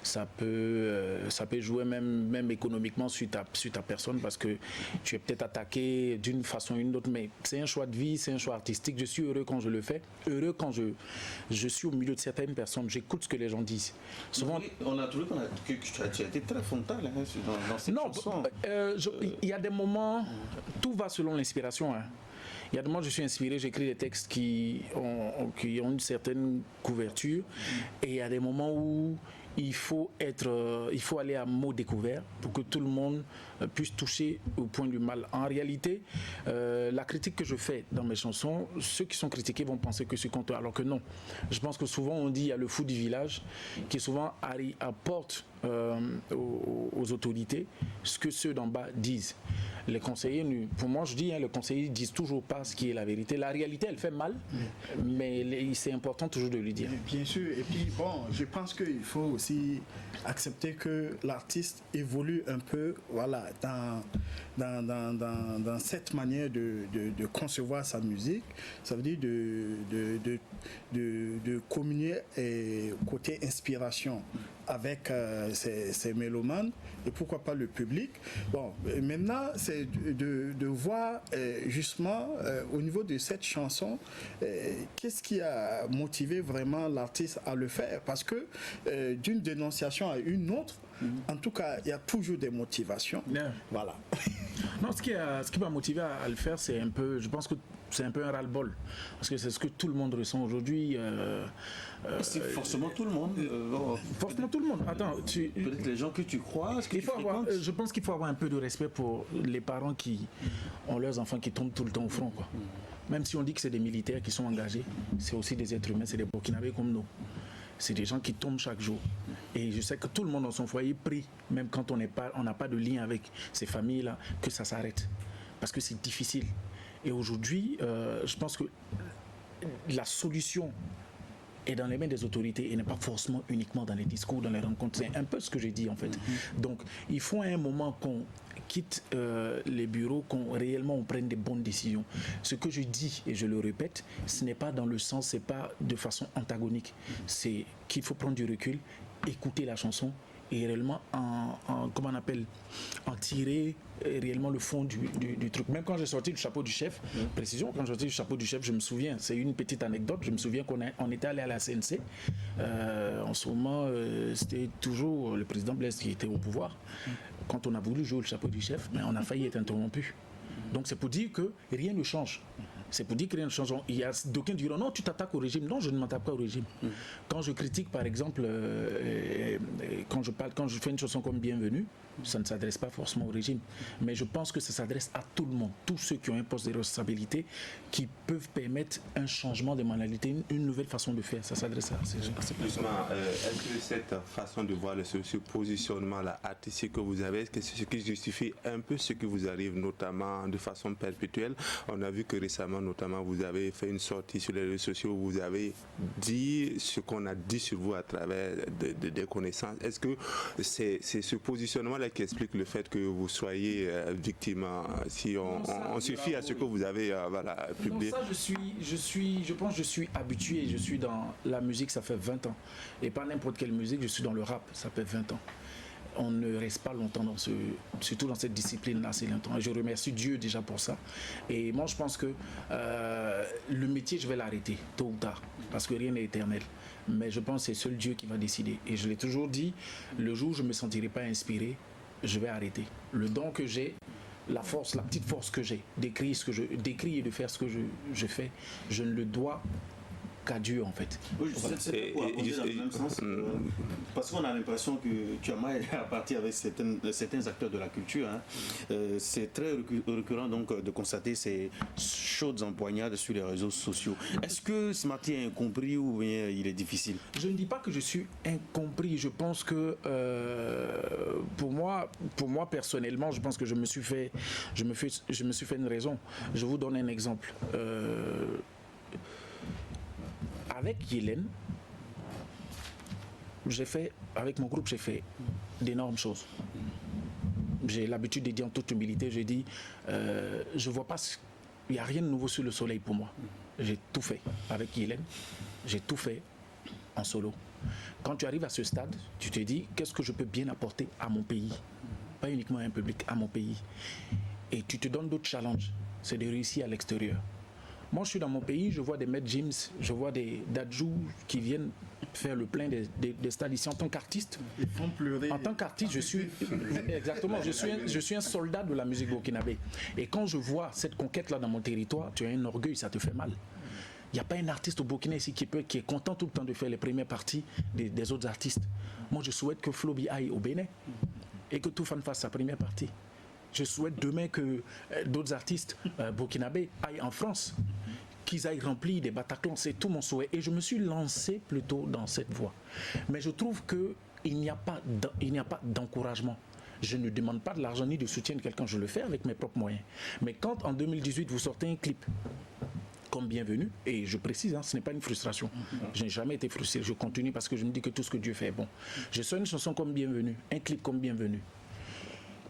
Ça peut jouer même économiquement sur ta personne parce que tu es peut-être attaqué d'une façon ou d'une autre, mais c'est un choix de vie, c'est un choix artistique. Je suis heureux quand je le fais, heureux quand je suis au milieu de certaines personnes, j'écoute ce que les gens disent. Souvent, on a trouvé que tu as été très frontal dans cette chanson. Il y a des moments, tout va selon l'inspiration. Hein. Il y a des moments où je suis inspiré, j'écris des textes qui ont une certaine couverture, et il y a des moments où il faut aller à mot découvert pour que tout le monde puisse toucher au point du mal. En réalité, la critique que je fais dans mes chansons, ceux qui sont critiqués vont penser que c'est contre eux, alors que non. Je pense que souvent on dit il y a le fou du village qui souvent apporte aux autorités ce que ceux d'en bas disent. Les conseillers, pour moi je dis, les conseillers disent toujours pas ce qui est la vérité. La réalité elle fait mal, mais c'est important toujours de lui dire. Bien sûr, et puis bon, je pense qu'il faut aussi accepter que l'artiste évolue un peu, voilà, dans cette manière de concevoir sa musique. Ça veut dire de communier côté inspiration avec ces mélomanes et pourquoi pas le public. Bon, maintenant, c'est de voir justement au niveau de cette chanson, qu'est-ce qui a motivé vraiment l'artiste à le faire? Parce que d'une dénonciation à une autre, en tout cas, il y a toujours des motivations. Yeah. Voilà. Non, ce qui m'a motivé à le faire, c'est un peu, je pense que c'est un peu un ras-le-bol. Parce que c'est ce que tout le monde ressent aujourd'hui. C'est forcément tout le monde. Forcément tout le monde. Attends, peut-être les gens que tu crois. Je pense qu'il faut avoir un peu de respect pour les parents qui ont leurs enfants qui tombent tout le temps au front, quoi. Même si on dit que c'est des militaires qui sont engagés, c'est aussi des êtres humains, c'est des Burkinabés comme nous. C'est des gens qui tombent chaque jour. Et je sais que tout le monde dans son foyer prie, même quand on n'a pas de lien avec ces familles-là, que ça s'arrête. Parce que c'est difficile. Et aujourd'hui, je pense que la solution est dans les mains des autorités et n'est pas forcément uniquement dans les discours, dans les rencontres. C'est un peu ce que j'ai dit en fait. Donc il faut à un moment qu'on quitte les bureaux, qu'on réellement on prenne des bonnes décisions. Ce que je dis, et je le répète, ce n'est pas dans le sens, c'est pas de façon antagonique. C'est qu'il faut prendre du recul, écouter la chanson et réellement en tirer réellement le fond du truc. Même quand j'ai sorti du chapeau du chef, précision, quand j'ai sorti du chapeau du chef, je me souviens, c'est une petite anecdote, je me souviens qu'on était allé à la CNC. En ce moment, c'était toujours le président Blaise qui était au pouvoir. Quand on a voulu jouer le chapeau du chef, mais on a failli être interrompu. Donc c'est pour dire que rien ne change. C'est pour dire que rien ne change. Il y a d'aucuns diront non, tu t'attaques au régime. Non, je ne m'attaque pas au régime. Quand je critique, par exemple, quand je fais une chanson comme Bienvenue, ça ne s'adresse pas forcément au régime. Mais je pense que ça s'adresse à tout le monde, tous ceux qui ont un poste de responsabilité, qui peuvent permettre un changement de mentalité, une nouvelle façon de faire. Ça s'adresse à ces gens. Justement, est-ce que cette façon de voir ce positionnement-là artistique que vous avez, est-ce que c'est ce qui justifie un peu ce qui vous arrive, notamment de façon perpétuelle? On a vu que récemment, notamment, vous avez fait une sortie sur les réseaux sociaux où vous avez dit ce qu'on a dit sur vous à travers des connaissances. Est-ce que c'est ce positionnement-là qui explique le fait que vous soyez victime, si on suffit à ce que vous avez publié? Non, ça, je pense que je suis habitué. Je suis dans la musique, ça fait 20 ans. Et pas n'importe quelle musique, je suis dans le rap, ça fait 20 ans. On ne reste pas longtemps surtout dans cette discipline-là, c'est longtemps. Et je remercie Dieu déjà pour ça. Et moi, je pense que le métier, je vais l'arrêter, tôt ou tard, parce que rien n'est éternel. Mais je pense que c'est seul Dieu qui va décider. Et je l'ai toujours dit, le jour où je ne me sentirai pas inspiré, je vais arrêter. Le don que j'ai, la petite force que j'ai, d'écrire et de faire ce que je fais, je ne le dois qu'à Dieu en fait. Oui, c'est pour abonder dans le même sens, parce qu'on a l'impression que tu as mal à partir avec certains acteurs de la culture. C'est très récurrent donc de constater ces chaudes empoignades sur les réseaux sociaux. Est-ce que ce matin est incompris ou bien il est difficile? Je ne dis pas que je suis incompris. Je pense que pour moi personnellement, je pense que je me suis fait une raison. Je vous donne un exemple. Avec Yélène, avec mon groupe, j'ai fait d'énormes choses. J'ai l'habitude de dire en toute humilité, je dis, je vois pas, il n'y a rien de nouveau sur le soleil pour moi. J'ai tout fait avec Yélène, j'ai tout fait en solo. Quand tu arrives à ce stade, tu te dis, qu'est-ce que je peux bien apporter à mon pays? Pas uniquement à un public, à mon pays. Et tu te donnes d'autres challenges, c'est de réussir à l'extérieur. Moi, je suis dans mon pays, je vois des Met James, je vois des Dadjou qui viennent faire le plein des stades ici en tant qu'artiste. Ils font pleurer. En tant qu'artiste, je suis un soldat de la musique burkinabé. Et quand je vois cette conquête-là dans mon territoire, tu as un orgueil, ça te fait mal. Il n'y a pas un artiste au Burkina ici qui est content tout le temps de faire les premières parties des autres artistes. Moi, je souhaite que Flobi aille au Bénin et que Toufan fasse sa première partie. Je souhaite demain que d'autres artistes burkinabés aillent en France, qu'ils aillent remplir des Bataclans. C'est tout mon souhait. Et je me suis lancé plutôt dans cette voie. Mais je trouve qu'il n'y a pas d'encouragement. Je ne demande pas de l'argent ni de soutien de quelqu'un. Je le fais avec mes propres moyens. Mais quand en 2018, vous sortez un clip comme Bienvenue, et je précise, ce n'est pas une frustration. Je n'ai jamais été frustré. Je continue parce que je me dis que tout ce que Dieu fait est bon. Je sors une chanson comme Bienvenue, un clip comme Bienvenue,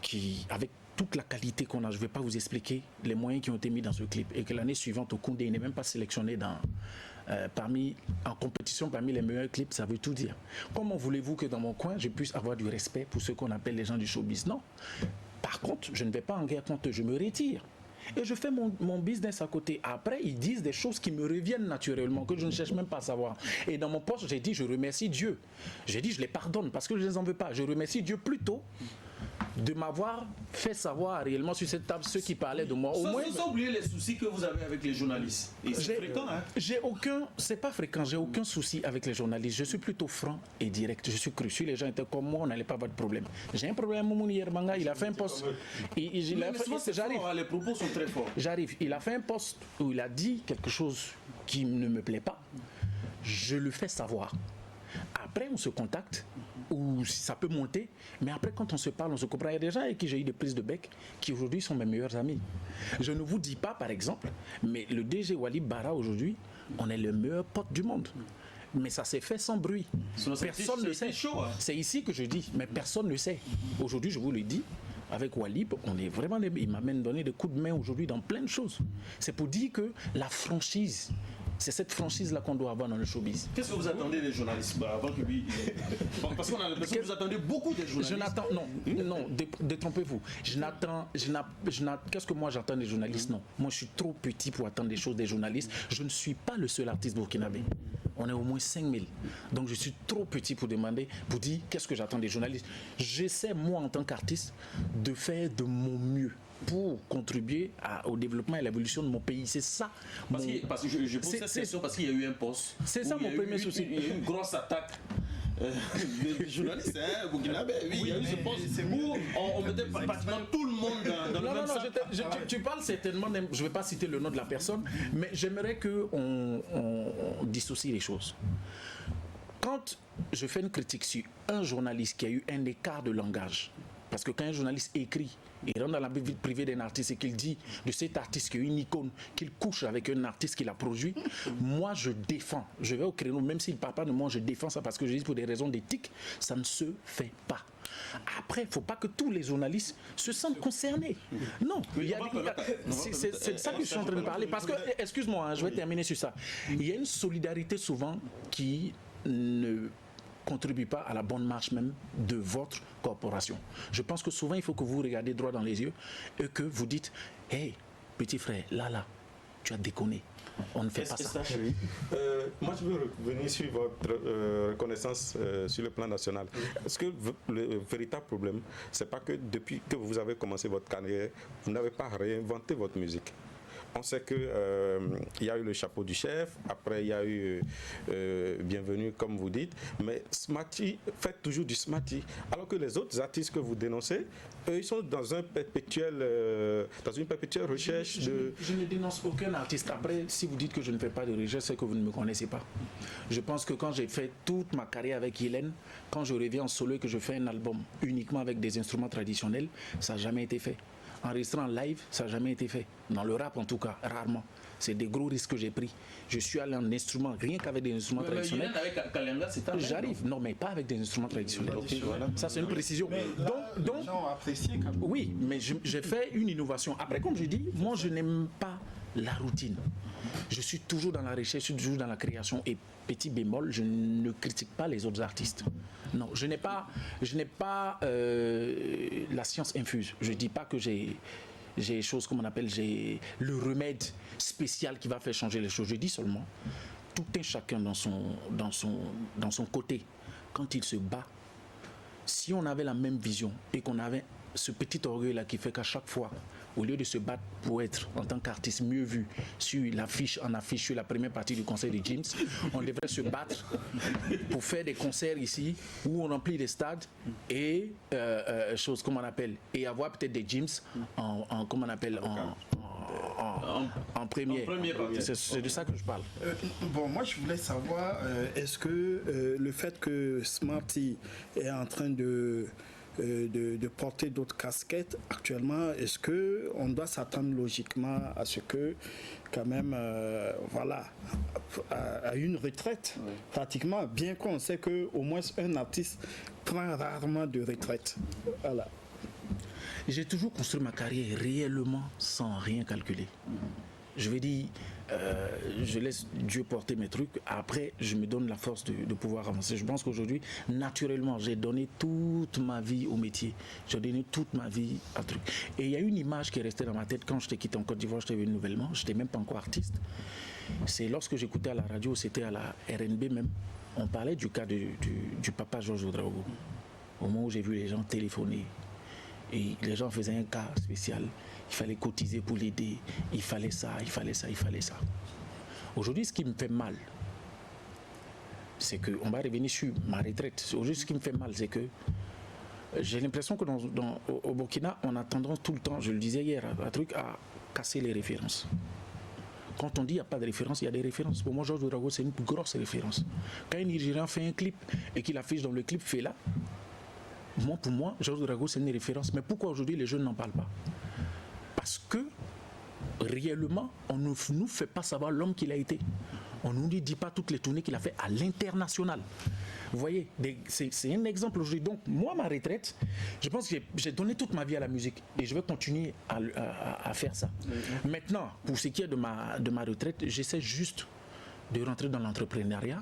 qui, avec toute la qualité qu'on a, je ne vais pas vous expliquer les moyens qui ont été mis dans ce clip, et que l'année suivante au Koundé, il n'est même pas sélectionné en compétition parmi les meilleurs clips, ça veut tout dire. Comment voulez-vous que dans mon coin, je puisse avoir du respect pour ceux qu'on appelle les gens du showbiz? Non. Par contre, je ne vais pas en guerre contre eux, je me retire. Et je fais mon business à côté. Après, ils disent des choses qui me reviennent naturellement, que je ne cherche même pas à savoir. Et dans mon poste, j'ai dit, je remercie Dieu. J'ai dit, je les pardonne parce que je ne les en veux pas. Je remercie Dieu plutôt de m'avoir fait savoir réellement sur cette table ceux qui parlaient de moi. Au moins, sans oublier les soucis que vous avez avec les journalistes. Et c'est fréquent, hein? C'est pas fréquent, j'ai aucun souci avec les journalistes. Je suis plutôt franc et direct. Je suis cru. Si les gens étaient comme moi, on n'allait pas avoir de problème. J'ai un problème, Moumouni Yermanga, il a fait un post. Les propos sont très forts. J'arrive. Il a fait un post où il a dit quelque chose qui ne me plaît pas. Je le fais savoir. Après, on se contacte, ou ça peut monter, mais après, quand on se parle, on se comprend. Il y a des gens avec qui j'ai eu des prises de bec qui aujourd'hui sont mes meilleurs amis. Je ne vous dis pas, par exemple, mais le DG Walid Bara, aujourd'hui, on est le meilleur pote du monde. Mais ça s'est fait sans bruit. Personne ne le sait. C'est ici que je dis, mais personne ne le sait. Aujourd'hui, je vous le dis, avec Walib, on est vraiment. Il m'a même donné des coups de main aujourd'hui dans plein de choses. C'est pour dire que la franchise, c'est cette franchise-là qu'on doit avoir dans le showbiz. Qu'est-ce que vous attendez des journalistes avant que lui... Parce qu'on a l'impression que vous attendez beaucoup des journalistes. Je n'attends... Non, détrompez-vous. Qu'est-ce que moi j'attends des journalistes? Non. Moi, je suis trop petit pour attendre des choses des journalistes. Je ne suis pas le seul artiste burkinabé. On est au moins 5000. Donc, je suis trop petit pour demander, pour dire qu'est-ce que j'attends des journalistes. J'essaie, moi, en tant qu'artiste, de faire de mon mieux pour contribuer au développement et à l'évolution de mon pays. C'est ça. Parce que je pose cette question parce qu'il y a eu un poste. C'est ça mon premier souci. Il y a eu une grosse attaque des journalistes, burkinabé. Oui, il y a eu ce poste où on mettait pratiquement tout le monde dans le même sac. Tu parles certainement, je ne vais pas citer le nom de la personne, mais j'aimerais qu'on dissocie les choses. Quand je fais une critique sur un journaliste qui a eu un écart de langage, parce que quand un journaliste écrit, il rentre dans la vie privée d'un artiste et qu'il dit de cet artiste qui est une icône, qu'il couche avec un artiste qui l'a produit, moi je défends. Je vais au créneau, même s'il ne parle pas de moi, je défends ça parce que je dis pour des raisons d'éthique, ça ne se fait pas. Après, il ne faut pas que tous les journalistes se sentent concernés. Non, c'est de ça que je suis en train de parler. Parce que, excuse-moi, je vais terminer sur ça. Il y a une solidarité souvent qui ne contribue pas à la bonne marche même de votre corporation. Je pense que souvent, il faut que vous regardiez droit dans les yeux et que vous dites « Hey, petit frère, là, tu as déconné. On ne fait pas ça. » Moi, je veux revenir sur votre reconnaissance sur le plan national. Est-ce que le véritable problème, c'est pas que depuis que vous avez commencé votre carrière, vous n'avez pas réinventé votre musique? On sait qu'il y a eu le chapeau du chef, après il y a eu Bienvenue, comme vous dites, mais Smarty fait toujours du Smarty, alors que les autres artistes que vous dénoncez, eux, ils sont dans une perpétuelle recherche de... Je ne dénonce aucun artiste. Après, si vous dites que je ne fais pas de recherche, c'est que vous ne me connaissez pas. Je pense que quand j'ai fait toute ma carrière avec Hélène, quand je reviens en solo et que je fais un album uniquement avec des instruments traditionnels, ça n'a jamais été fait. Enregistrer en live, ça n'a jamais été fait. Dans le rap, en tout cas, rarement. C'est des gros risques que j'ai pris. Je suis allé en instrument, rien qu'avec des instruments traditionnels. Avec Kalenga, c'est un j'arrive. Non, mais pas avec des instruments traditionnels. Voilà. Ça, c'est une précision. Donc, les gens apprécient quand même. Oui, mais j'ai fait une innovation. Après, comme je dis, moi, je n'aime pas la routine. Je suis toujours dans la recherche, je suis toujours dans la création. Et petit bémol, je ne critique pas les autres artistes. Non, je n'ai pas la science infuse. Je ne dis pas que j'ai choses comme on appelle, j'ai le remède spécial qui va faire changer les choses. Je dis seulement, tout un chacun dans son côté, quand il se bat, si on avait la même vision et qu'on avait ce petit orgueil-là qui fait qu'à chaque fois, au lieu de se battre pour être en tant qu'artiste mieux vu sur l'affiche, sur la première partie du concert de James, on devrait se battre pour faire des concerts ici où on remplit des stades et choses comme on appelle, et avoir peut-être des James en première. C'est de ça que je parle. Moi je voulais savoir, est-ce que le fait que Smarty est en train de porter d'autres casquettes actuellement, est-ce qu'on doit s'attendre logiquement à ce que quand même à une retraite pratiquement, bien qu'on sait qu'au moins un artiste prend rarement de retraite. Voilà. J'ai toujours construit ma carrière réellement sans rien calculer. Je vais dire, je laisse Dieu porter mes trucs. Après, je me donne la force de pouvoir avancer. Je pense qu'aujourd'hui, naturellement, j'ai donné toute ma vie au métier. J'ai donné toute ma vie à truc. Et il y a une image qui est restée dans ma tête quand je t'ai quitté en Côte d'Ivoire, je t'ai venu nouvellement. Je n'étais même pas encore artiste. C'est lorsque j'écoutais à la radio, c'était à la RNB même, on parlait du cas du papa Georges Ouedraogo. Au moment où j'ai vu les gens téléphoner Et les gens faisaient un cas spécial. Il fallait cotiser pour l'aider. Il fallait ça, il fallait ça, il fallait ça. Aujourd'hui, ce qui me fait mal, c'est qu'on va revenir sur ma retraite. Aujourd'hui, ce qui me fait mal, c'est que j'ai l'impression que au Burkina, on a tendance tout le temps, je le disais hier, à casser les références. Quand on dit qu'il n'y a pas de référence, il y a des références. Pour moi, Georges Ourago, c'est une grosse référence. Quand un Nigérian fait un clip et qu'il affiche dans le clip Fela, pour moi, Georges Ourago, c'est une référence. Mais pourquoi aujourd'hui les jeunes n'en parlent pas? Parce que réellement, on ne nous fait pas savoir l'homme qu'il a été. On ne nous dit pas toutes les tournées qu'il a fait à l'international. Vous voyez, c'est un exemple aujourd'hui. Donc, moi, ma retraite, je pense que j'ai donné toute ma vie à la musique et je vais continuer à faire ça. Maintenant, pour ce qui est de ma retraite, j'essaie juste de rentrer dans l'entrepreneuriat,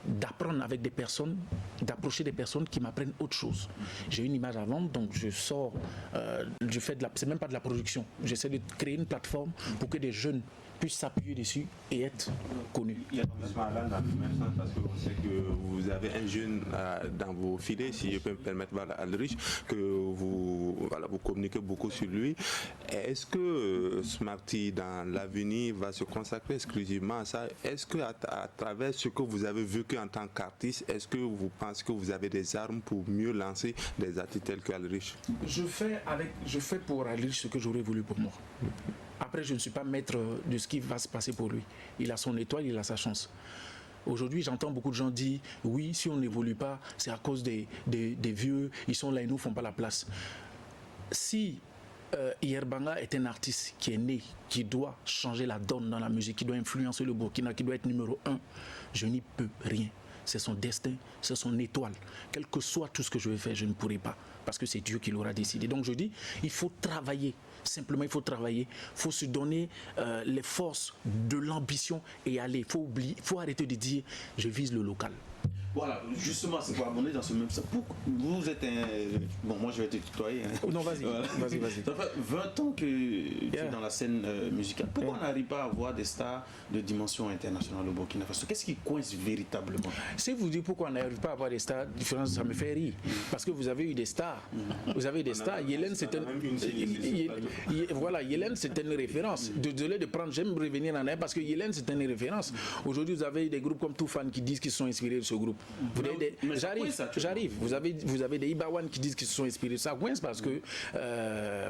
d'apprendre avec des personnes, d'approcher des personnes qui m'apprennent autre chose. J'ai une image à vendre, donc je sors, je fais c'est même pas de la production. J'essaie de créer une plateforme pour que des jeunes puissent s'appuyer dessus et être connus. Il y a dans le même sens parce qu'on sait que vous avez un jeune dans vos filets, si je peux me permettre, Aldrich, que vous communiquez beaucoup sur lui. Est-ce que Smarty, dans l'avenir, va se consacrer exclusivement à ça? Est-ce qu'à travers ce que vous avez vécu en tant qu'artiste, est-ce que vous pensez que vous avez des armes pour mieux lancer des artistes tels qu'Aldrich? Je fais pour Aldrich ce que j'aurais voulu pour moi. Après, je ne suis pas maître de ce qui va se passer pour lui. Il a son étoile, il a sa chance. Aujourd'hui, j'entends beaucoup de gens dire « Oui, si on n'évolue pas, c'est à cause des vieux, ils sont là, ils ne nous font pas la place. » Si Yerbanga est un artiste qui est né, qui doit changer la donne dans la musique, qui doit influencer le Burkina, qui doit être numéro 1, je n'y peux rien. C'est son destin, c'est son étoile. Quel que soit tout ce que je vais faire, je ne pourrai pas. Parce que c'est Dieu qui l'aura décidé. Donc je dis, il faut travailler. Simplement, il faut travailler. Il faut se donner les forces de l'ambition et aller. Il faut arrêter de dire, je vise le local. Voilà, justement, c'est pour abonder dans ce même sens. Vous êtes un... Bon, moi, je vais te tutoyer. Hein. Non, vas-y, voilà. vas-y. Ça fait 20 ans que tu es dans la scène musicale. Pourquoi on n'arrive pas à avoir des stars de dimension internationale au Burkina Faso? Qu'est-ce qui coince véritablement? Si vous dites pourquoi on n'arrive pas à avoir des stars différentes, ça me fait rire. Parce que vous avez eu des stars. Vous avez des stars. Yélène, c'est Yélène, c'est une référence. Désolé de prendre, j'aime revenir en arrière parce que Yélène, c'est une référence. Aujourd'hui, vous avez des groupes comme Toufan qui disent qu'ils sont inspirés de ce groupe. J'arrive. Vous avez des Ibawan qui disent qu'ils se sont inspirés. Ça coince parce que,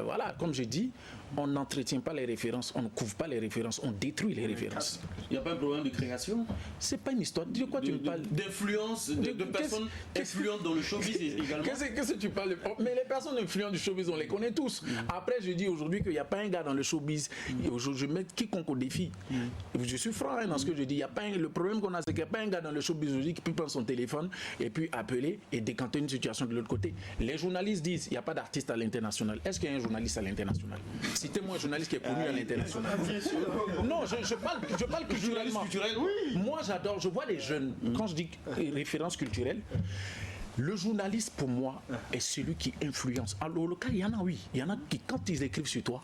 voilà, comme je dis, on n'entretient pas les références, on ne couvre pas les références, on détruit les références. Il n'y a pas un problème de création? C'est pas une histoire. De quoi tu me parles? D'influence, de personnes influentes dans le showbiz également. Qu'est-ce que tu parles? Mais les personnes influentes du showbiz, on les connaît tous. Après, je dis aujourd'hui qu'il n'y a pas un gars dans le showbiz. Je mets quiconque au défi. Je suis franc dans ce que je dis. Il y a pas le problème qu'on a, c'est qu'il n'y a pas un gars dans le showbiz aujourd'hui qui peut prendre son téléphone et puis appeler et décanter une situation de l'autre côté. Les journalistes disent qu'il n'y a pas d'artiste à l'international. Est-ce qu'il y a un journaliste à l'international? Citez-moi un journaliste qui est connu à l'international. Non, je parle culturellement. Oui. Moi, j'adore, je vois les jeunes, quand je dis référence culturelle, le journaliste, pour moi, est celui qui influence. Alors, au local, il y en a, oui. Il y en a qui, quand ils écrivent sur toi,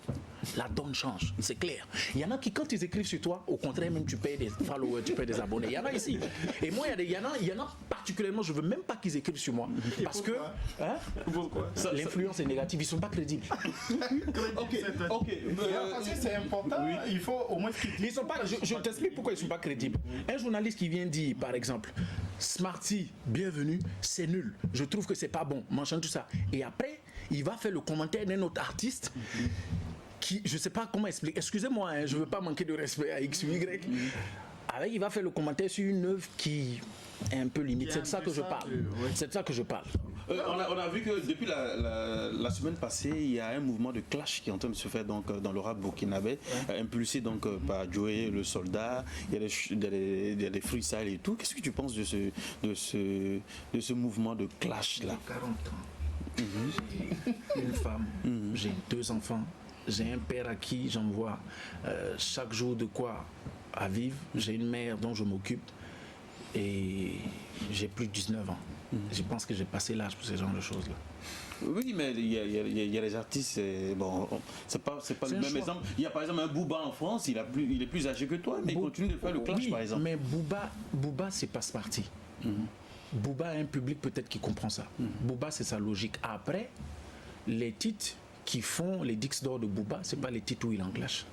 la donne change, c'est clair. Il y en a qui, quand ils écrivent sur toi, au contraire, même tu payes des followers, tu payes des abonnés. Il y en a ici. Et moi, il y en a particulièrement, je ne veux même pas qu'ils écrivent sur moi. Parce que l'influence est négative, ils ne sont pas crédibles. Ok. Parce que c'est important, il faut au moins qu'ils disent. Ils sont pas, je t'explique pourquoi ils ne sont pas crédibles. Un journaliste qui vient dire, par exemple, Smarty, bienvenue, c'est nul. Je trouve que c'est pas bon, machin, tout ça. Et après, il va faire le commentaire d'un autre artiste qui, je sais pas comment expliquer, excusez-moi, hein, je veux pas manquer de respect à X ou Y. Avec, il va faire le commentaire sur une œuvre qui est un peu limite. C'est de ça que je parle. C'est de ça que je parle. On a vu que depuis la semaine passée, il y a un mouvement de clash qui est en train de se faire donc, dans le rap burkinabé, impulsé donc, par Joey le soldat. Il y a des freestyles et tout. Qu'est-ce que tu penses de ce mouvement de clash là? J'ai 40 ans. J'ai une femme, j'ai 2 enfants, j'ai un père à qui j'envoie chaque jour de quoi à vivre. J'ai une mère dont je m'occupe et j'ai plus de 19 ans. Je pense que j'ai passé l'âge pour ce genre de choses-là. Oui, mais il y a les artistes, bon, c'est pas le même exemple. Il y a par exemple un Booba en France, il est plus âgé que toi, mais il continue de faire le clash par exemple. Mais Booba c'est passe-parti. Booba a un public peut-être qui comprend ça. Booba c'est sa logique. Après, les titres qui font les disques d'or de Booba, c'est pas les titres où il en clash.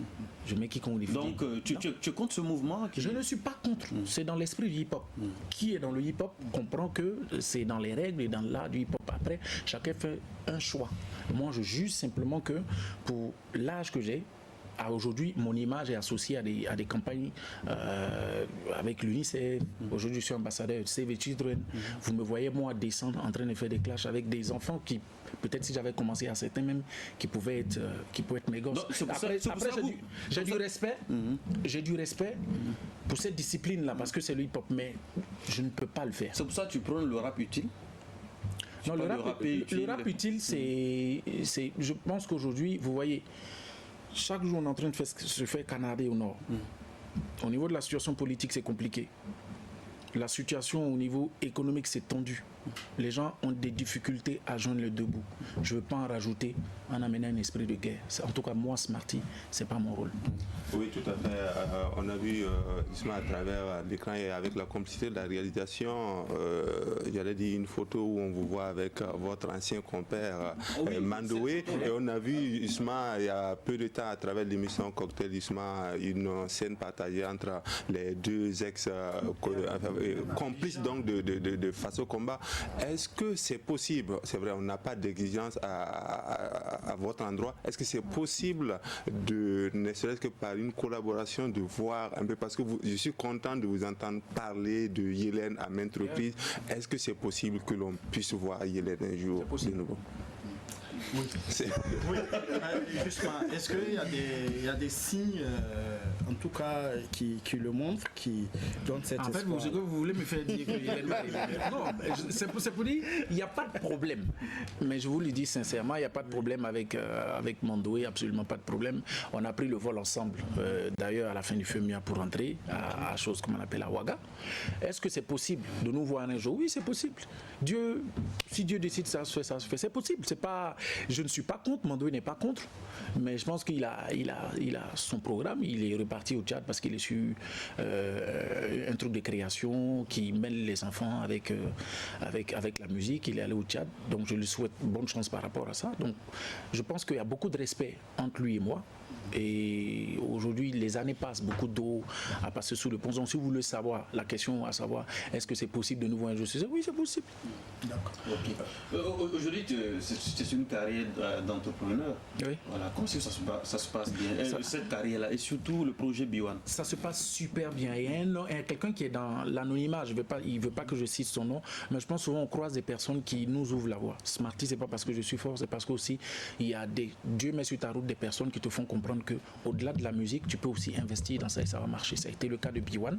Je mets quiconque les Donc tu comptes ce mouvement Je ne suis pas contre, c'est dans l'esprit du hip-hop. Qui est dans le hip-hop comprend que c'est dans les règles et dans l'art du hip-hop. Après, chacun fait un choix. Moi, je juge simplement que pour l'âge que j'ai, aujourd'hui, mon image est associée à des campagnes avec l'UNICEF. Aujourd'hui, je suis ambassadeur de Save the Children. Vous me voyez, moi, descendre en train de faire des clashs avec des enfants qui, peut-être si j'avais commencé à certains même, qui pouvaient être mes gosses. Après, j'ai du respect. J'ai du respect pour cette discipline-là, parce que c'est le hip-hop, mais je ne peux pas le faire. C'est pour ça que tu prends le rap utile? Non, le rap utile, c'est... Je pense qu'aujourd'hui, vous voyez, chaque jour on est en train de se faire canarder au nord. Au niveau de la situation politique, c'est compliqué. La situation au niveau économique, c'est tendu. Les gens ont des difficultés à joindre les deux bouts. Je ne veux pas en rajouter en amenant un esprit de guerre. En tout cas, moi, Smarty, ce n'est pas mon rôle. Oui, tout à fait. On a vu justement à travers l'écran et avec la complicité de la réalisation, j'allais dire une photo où on vous voit avec votre ancien compère Mandoué. Et on a vu justement il y a peu de temps à travers l'émission Cocktail justement une scène partagée entre les deux ex-complices donc de Faso Combat. Est-ce que c'est possible, c'est vrai, on n'a pas d'exigence à votre endroit, est-ce que c'est possible de, ne serait-ce que par une collaboration, de voir un peu, parce que je suis content de vous entendre parler de Yélène à maintes reprises, est-ce que c'est possible que l'on puisse voir Yélène un jour de nouveau? Oui. Oui. Justement, est-ce qu'il y a des signes, en tout cas, qui le montrent, qui donnent cette espoir? En fait, vous voulez me faire dire que non, c'est pour dire, il n'y a pas de problème. Mais je vous le dis sincèrement, il n'y a pas de problème avec Mandoué, absolument pas de problème. On a pris le vol ensemble, d'ailleurs, à la fin du FEMIA pour rentrer à chose comme on appelle à Ouaga. Est-ce que c'est possible de nous voir un jour? Oui, c'est possible. Si Dieu décide ça se fait, ça se fait. C'est possible. C'est pas... Je ne suis pas contre, Mandoué n'est pas contre, mais je pense qu'il a son programme, il est reparti au Tchad parce qu'il est sur un truc de création qui mêle les enfants avec la musique, il est allé au Tchad, donc je lui souhaite bonne chance par rapport à ça. Donc je pense qu'il y a beaucoup de respect entre lui et moi. Et aujourd'hui, les années passent, beaucoup d'eau à passer sous le pont. Donc, si vous voulez savoir, la question à savoir, est-ce que c'est possible de nous voir un jour? Oui, c'est possible. D'accord. Okay. Aujourd'hui, c'est une carrière d'entrepreneur. Oui. Voilà. Comment ça se passe bien, cette carrière-là, et surtout le projet B1? Ça se passe super bien. Il y a quelqu'un qui est dans l'anonymat, il ne veut pas que je cite son nom, mais je pense souvent on croise des personnes qui nous ouvrent la voie. Smarty, c'est pas parce que je suis fort, c'est parce qu'aussi, il y a Dieu met sur ta route des personnes qui te font comprendre qu'au-delà de la musique, tu peux aussi investir dans ça et ça va marcher. Ça a été le cas de B1.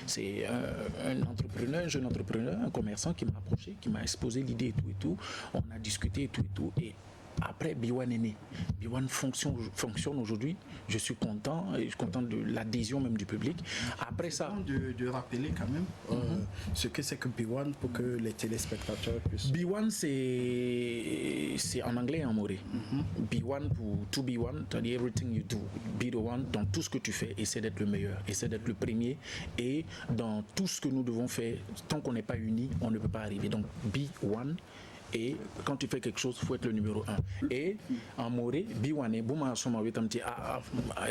C'est un entrepreneur, un jeune entrepreneur, un commerçant qui m'a approché, qui m'a exposé l'idée et tout. On a discuté et tout. Et après, B1 est né. B1 fonctionne aujourd'hui. Je suis content. Et je suis content de l'adhésion même du public. Après ça... De rappeler quand même ce que c'est que B1 pour que les téléspectateurs puissent... B1, c'est en anglais et en moré. B1 pour to be one, c'est-à-dire everything you do. Be the one dans tout ce que tu fais. Essaie d'être le meilleur. Essaie d'être le premier. Et dans tout ce que nous devons faire, tant qu'on n'est pas unis, on ne peut pas arriver. Donc, B1. Et quand tu fais quelque chose, il faut être le numéro 1. Et en moré, biwane, bouma soma wetamti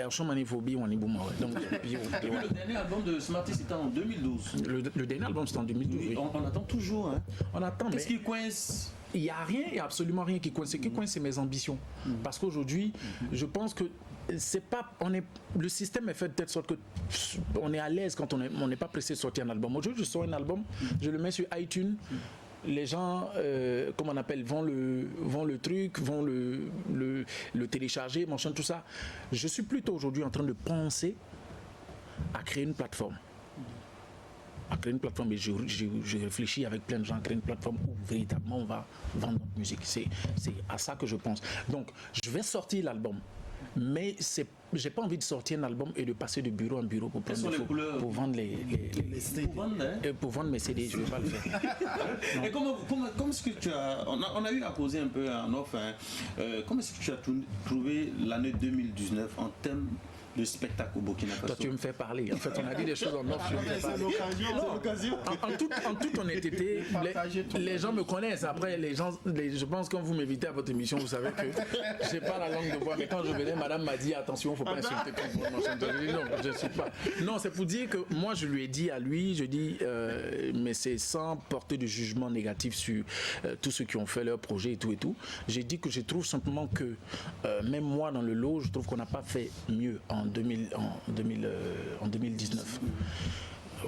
soma ni fo biwane bouma. Donc le dernier album de Smarty c'était en 2012. Le dernier album c'était en 2012. Oui. On attend toujours. Hein. On attend. Qu'est-ce qui coince? Il n'y a rien, il n'y a absolument rien qui coince. Ce qui coince, c'est mes ambitions. Parce qu'aujourd'hui, je pense que c'est pas, le système est fait de telle sorte que on est à l'aise quand on n'est pas pressé de sortir un album. Aujourd'hui, je sors un album, je le mets sur iTunes. Les gens, comment on appelle, vont le truc, vont le télécharger, machin, tout ça. Je suis plutôt aujourd'hui en train de penser à créer une plateforme. Et je réfléchis avec plein de gens à créer une plateforme où véritablement on va vendre notre musique. C'est à ça que je pense. Donc, je vais sortir l'album. Mais j'ai pas envie de sortir un album et de passer de bureau en bureau pour vendre pour vendre mes CD. Je ne vais pas le faire. Et comment est-ce que tu as... On a eu à poser un peu en off. Comment est-ce que tu as trouvé l'année 2019 en termes de spectacle au Burkina Faso? Toi, tu me fais parler. En fait, on a dit des choses en off. C'est l'occasion. En toute honnêteté, les gens me connaissent. Après, je pense que quand vous m'invitez à votre émission, vous savez que je n'ai pas la langue de bois. Mais quand je venais, madame m'a dit attention, il ne faut pas insulter tout le monde. Je dis non, je ne suis pas. Non, c'est pour dire que moi, je lui ai dit à lui, je dis, mais c'est sans porter de jugement négatif sur tous ceux qui ont fait leur projet et tout. J'ai dit que je trouve simplement que, même moi, dans le lot, je trouve qu'on n'a pas fait mieux en 2019.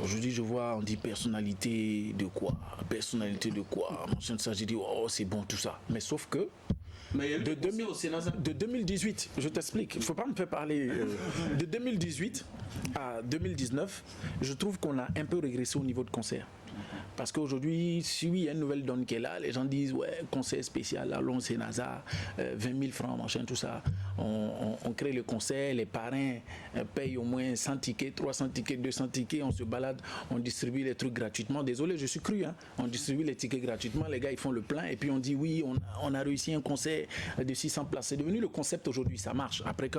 Aujourd'hui, je vois, on dit personnalité de quoi? Machin de ça, j'ai dit, oh, c'est bon tout ça. Mais sauf que, de 2018, je t'explique, il ne faut pas me faire parler. De 2018 à 2019, je trouve qu'on a un peu régressé au niveau de concert. Parce qu'aujourd'hui, si il y a une nouvelle donne qui est là, les gens disent ouais, concert spécial, allons c'est NASA, 20 000 francs, machin, tout ça. On crée le concert, les parrains payent au moins 100 tickets, 300 tickets, 200 tickets, on se balade, on distribue les trucs gratuitement. Désolé, je suis cru, hein. On distribue les tickets gratuitement, les gars ils font le plein et puis on dit oui, on a réussi un concert de 600 places. C'est devenu le concept aujourd'hui, ça marche. Après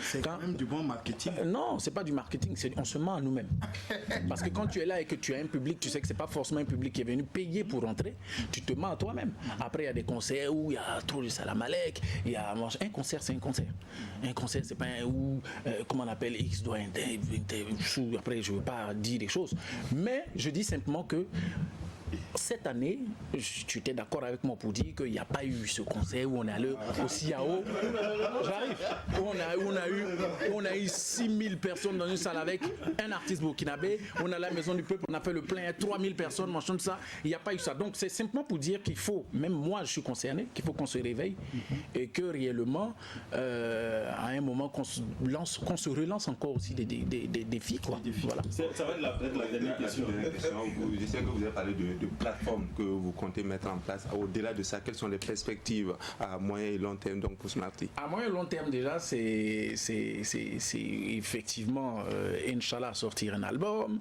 c'est quand même du bon marketing. Non, c'est pas du marketing, on se ment à nous-mêmes. Parce que quand tu es là et que tu as un public, tu sais que c'est pas forcément un public qui est venu payer pour rentrer, tu te mens à toi-même. Après, il y a des concerts où il y a trop de salamalek, il y a un concert, c'est un concert. Un concert, c'est pas un où, comment on appelle, X doit après, je veux pas dire des choses. Mais je dis simplement que cette année, tu étais d'accord avec moi pour dire qu'il n'y a pas eu ce concert où on est allé au CIAO. J'arrive. On a eu 6000 personnes dans une salle avec un artiste burkinabé. On a la Maison du Peuple, on a fait le plein, 3000 personnes, machin de ça. Il n'y a pas eu ça. Donc c'est simplement pour dire qu'il faut, même moi je suis concerné, qu'il faut qu'on se réveille et que réellement, à un moment, qu'on se relance encore aussi des défis. Quoi. Voilà. Ça va être la dernière question. Je sais que vous avez parlé de plateformes que vous comptez mettre en place. Au-delà de ça, quelles sont les perspectives à moyen et long terme donc, pour Smarty? À moyen et long terme, déjà, c'est effectivement, Inch'Allah, sortir un album,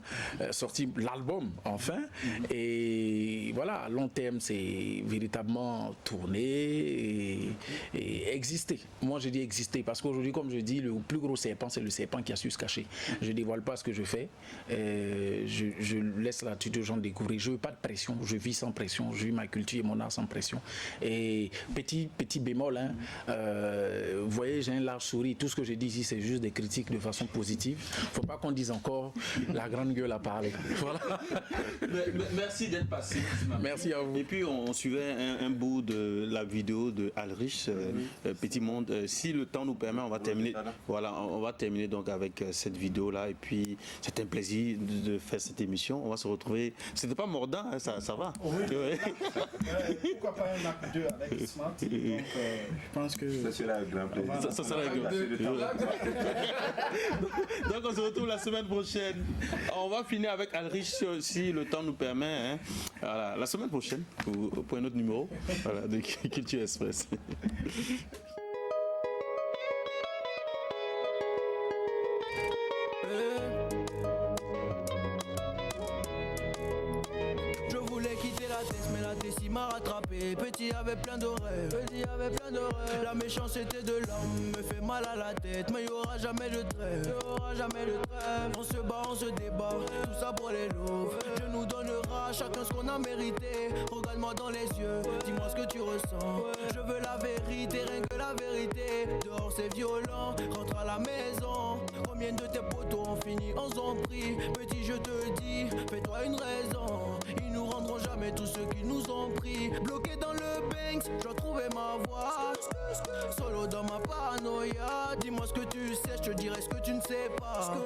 sortir l'album, enfin. Et voilà, à long terme, c'est véritablement tourner et exister. Moi, je dis exister parce qu'aujourd'hui, comme je dis, le plus gros serpent, c'est le serpent qui a su se cacher. Je ne dévoile pas ce que je fais. Je laisse l'attitude aux gens de découvrir. Je ne veux pas de pression, je vis sans pression, je vis ma culture et mon art sans pression. Et petit bémol, hein, vous voyez, j'ai un large sourire. Tout ce que je dis ici, c'est juste des critiques de façon positive. Il ne faut pas qu'on dise encore la grande gueule à parler. Voilà. Merci d'être passé. Merci à vous. Et puis on suivait un bout de la vidéo de Alrich, Petit Monde. Si le temps nous permet, on va terminer. Voilà, on va terminer donc avec cette vidéo là. Et puis c'est un plaisir de faire cette émission. On va se retrouver. C'était pas mordant, hein, ça va. Oui. Pourquoi pas un acte 2 avec Smart. Donc je pense que ça sera un grand plaisir. Ça sera un grand plaisir. Donc on se retrouve la semaine prochaine. On va finir avec Alrich si le temps nous permet. Hein. Voilà, la semaine prochaine pour un autre numéro de Culture Express. M'a rattrapé, petit avait plein de rêves, la méchanceté de l'homme me fait mal à la tête, mais il n'y aura jamais de trêve, on se bat, on se débat, tout ça pour les loups, Dieu nous donnera chacun ce qu'on a mérité, regarde-moi dans les yeux, dis-moi ce que tu ressens, je veux la vérité, rien que la vérité, dehors c'est violent, rentre à la maison, combien de tes potos ont fini en zombie, petit je te dis, fais-toi une raison, ils nous rendront jamais tous ceux qui nous ont pris, bloqué dans le Banks, je dois trouver ma voie, solo dans ma paranoïa, dis-moi ce que tu sais, je te dirai ce que tu ne sais pas,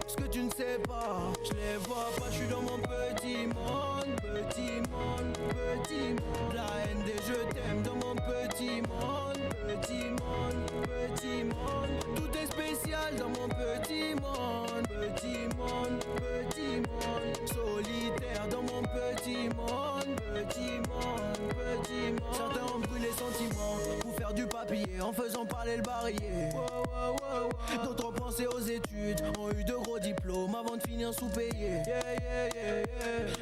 ce que tu ne sais pas, je les vois pas, je suis dans mon petit monde, la haine des je t'aime dans mon petit monde, tout est spécial dans mon petit monde, solitaire dans mon petit monde, certains ont brûlé les sentiments pour faire du papier en faisant sans parler le barillet. D'autres ont pensé aux études, ont eu de gros diplômes avant de finir sous-payés.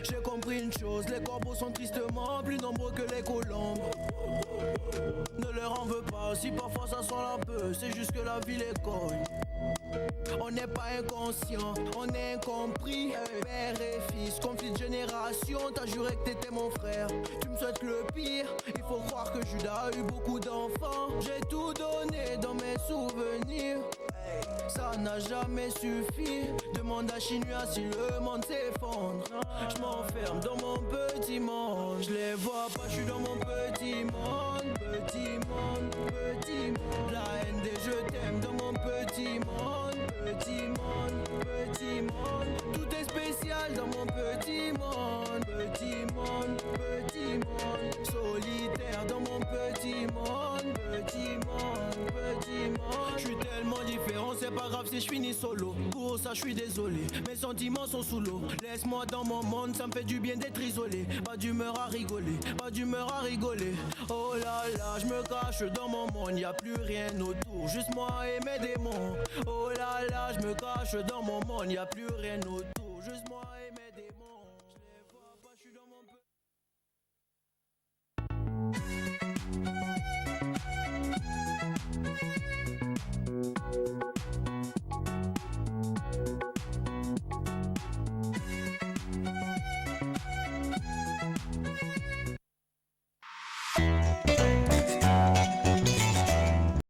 J'ai compris une chose, les corbeaux sont tristement plus nombreux que les colombes. Ne leur en veux pas, si parfois ça sent un peu, c'est juste que la vie les cogne. On n'est pas inconscient, on est incompris. Père et fils, conflit de génération. T'as juré que t'étais mon frère, tu me souhaites le pire. Il faut croire que Judas a eu beaucoup d'enfants. J'ai tout donné dans mes souvenirs, ça n'a jamais suffi. Demande à Chinois si le monde s'effondre. Je m'enferme dans mon petit monde. Je les vois pas, je suis dans mon petit monde. Petit monde, petit monde. La haine des je t'aime dans mon petit monde. Petit monde, petit monde. Tout est spécial dans mon petit monde. Petit monde, petit monde. Solitaire dans mon petit monde. Petit monde, petit monde. Je suis tellement différent, c'est pas grave si je finis solo. Pour ça je suis désolé, mes sentiments sont sous l'eau. Laisse-moi dans mon monde, ça me fait du bien d'être isolé. Pas d'humeur à rigoler, pas d'humeur à rigoler. Oh là là, je me cache dans mon monde, y a plus rien autour, juste moi et mes démons. Oh là là, je me cache dans mon monde, y a plus rien autour, juste moi.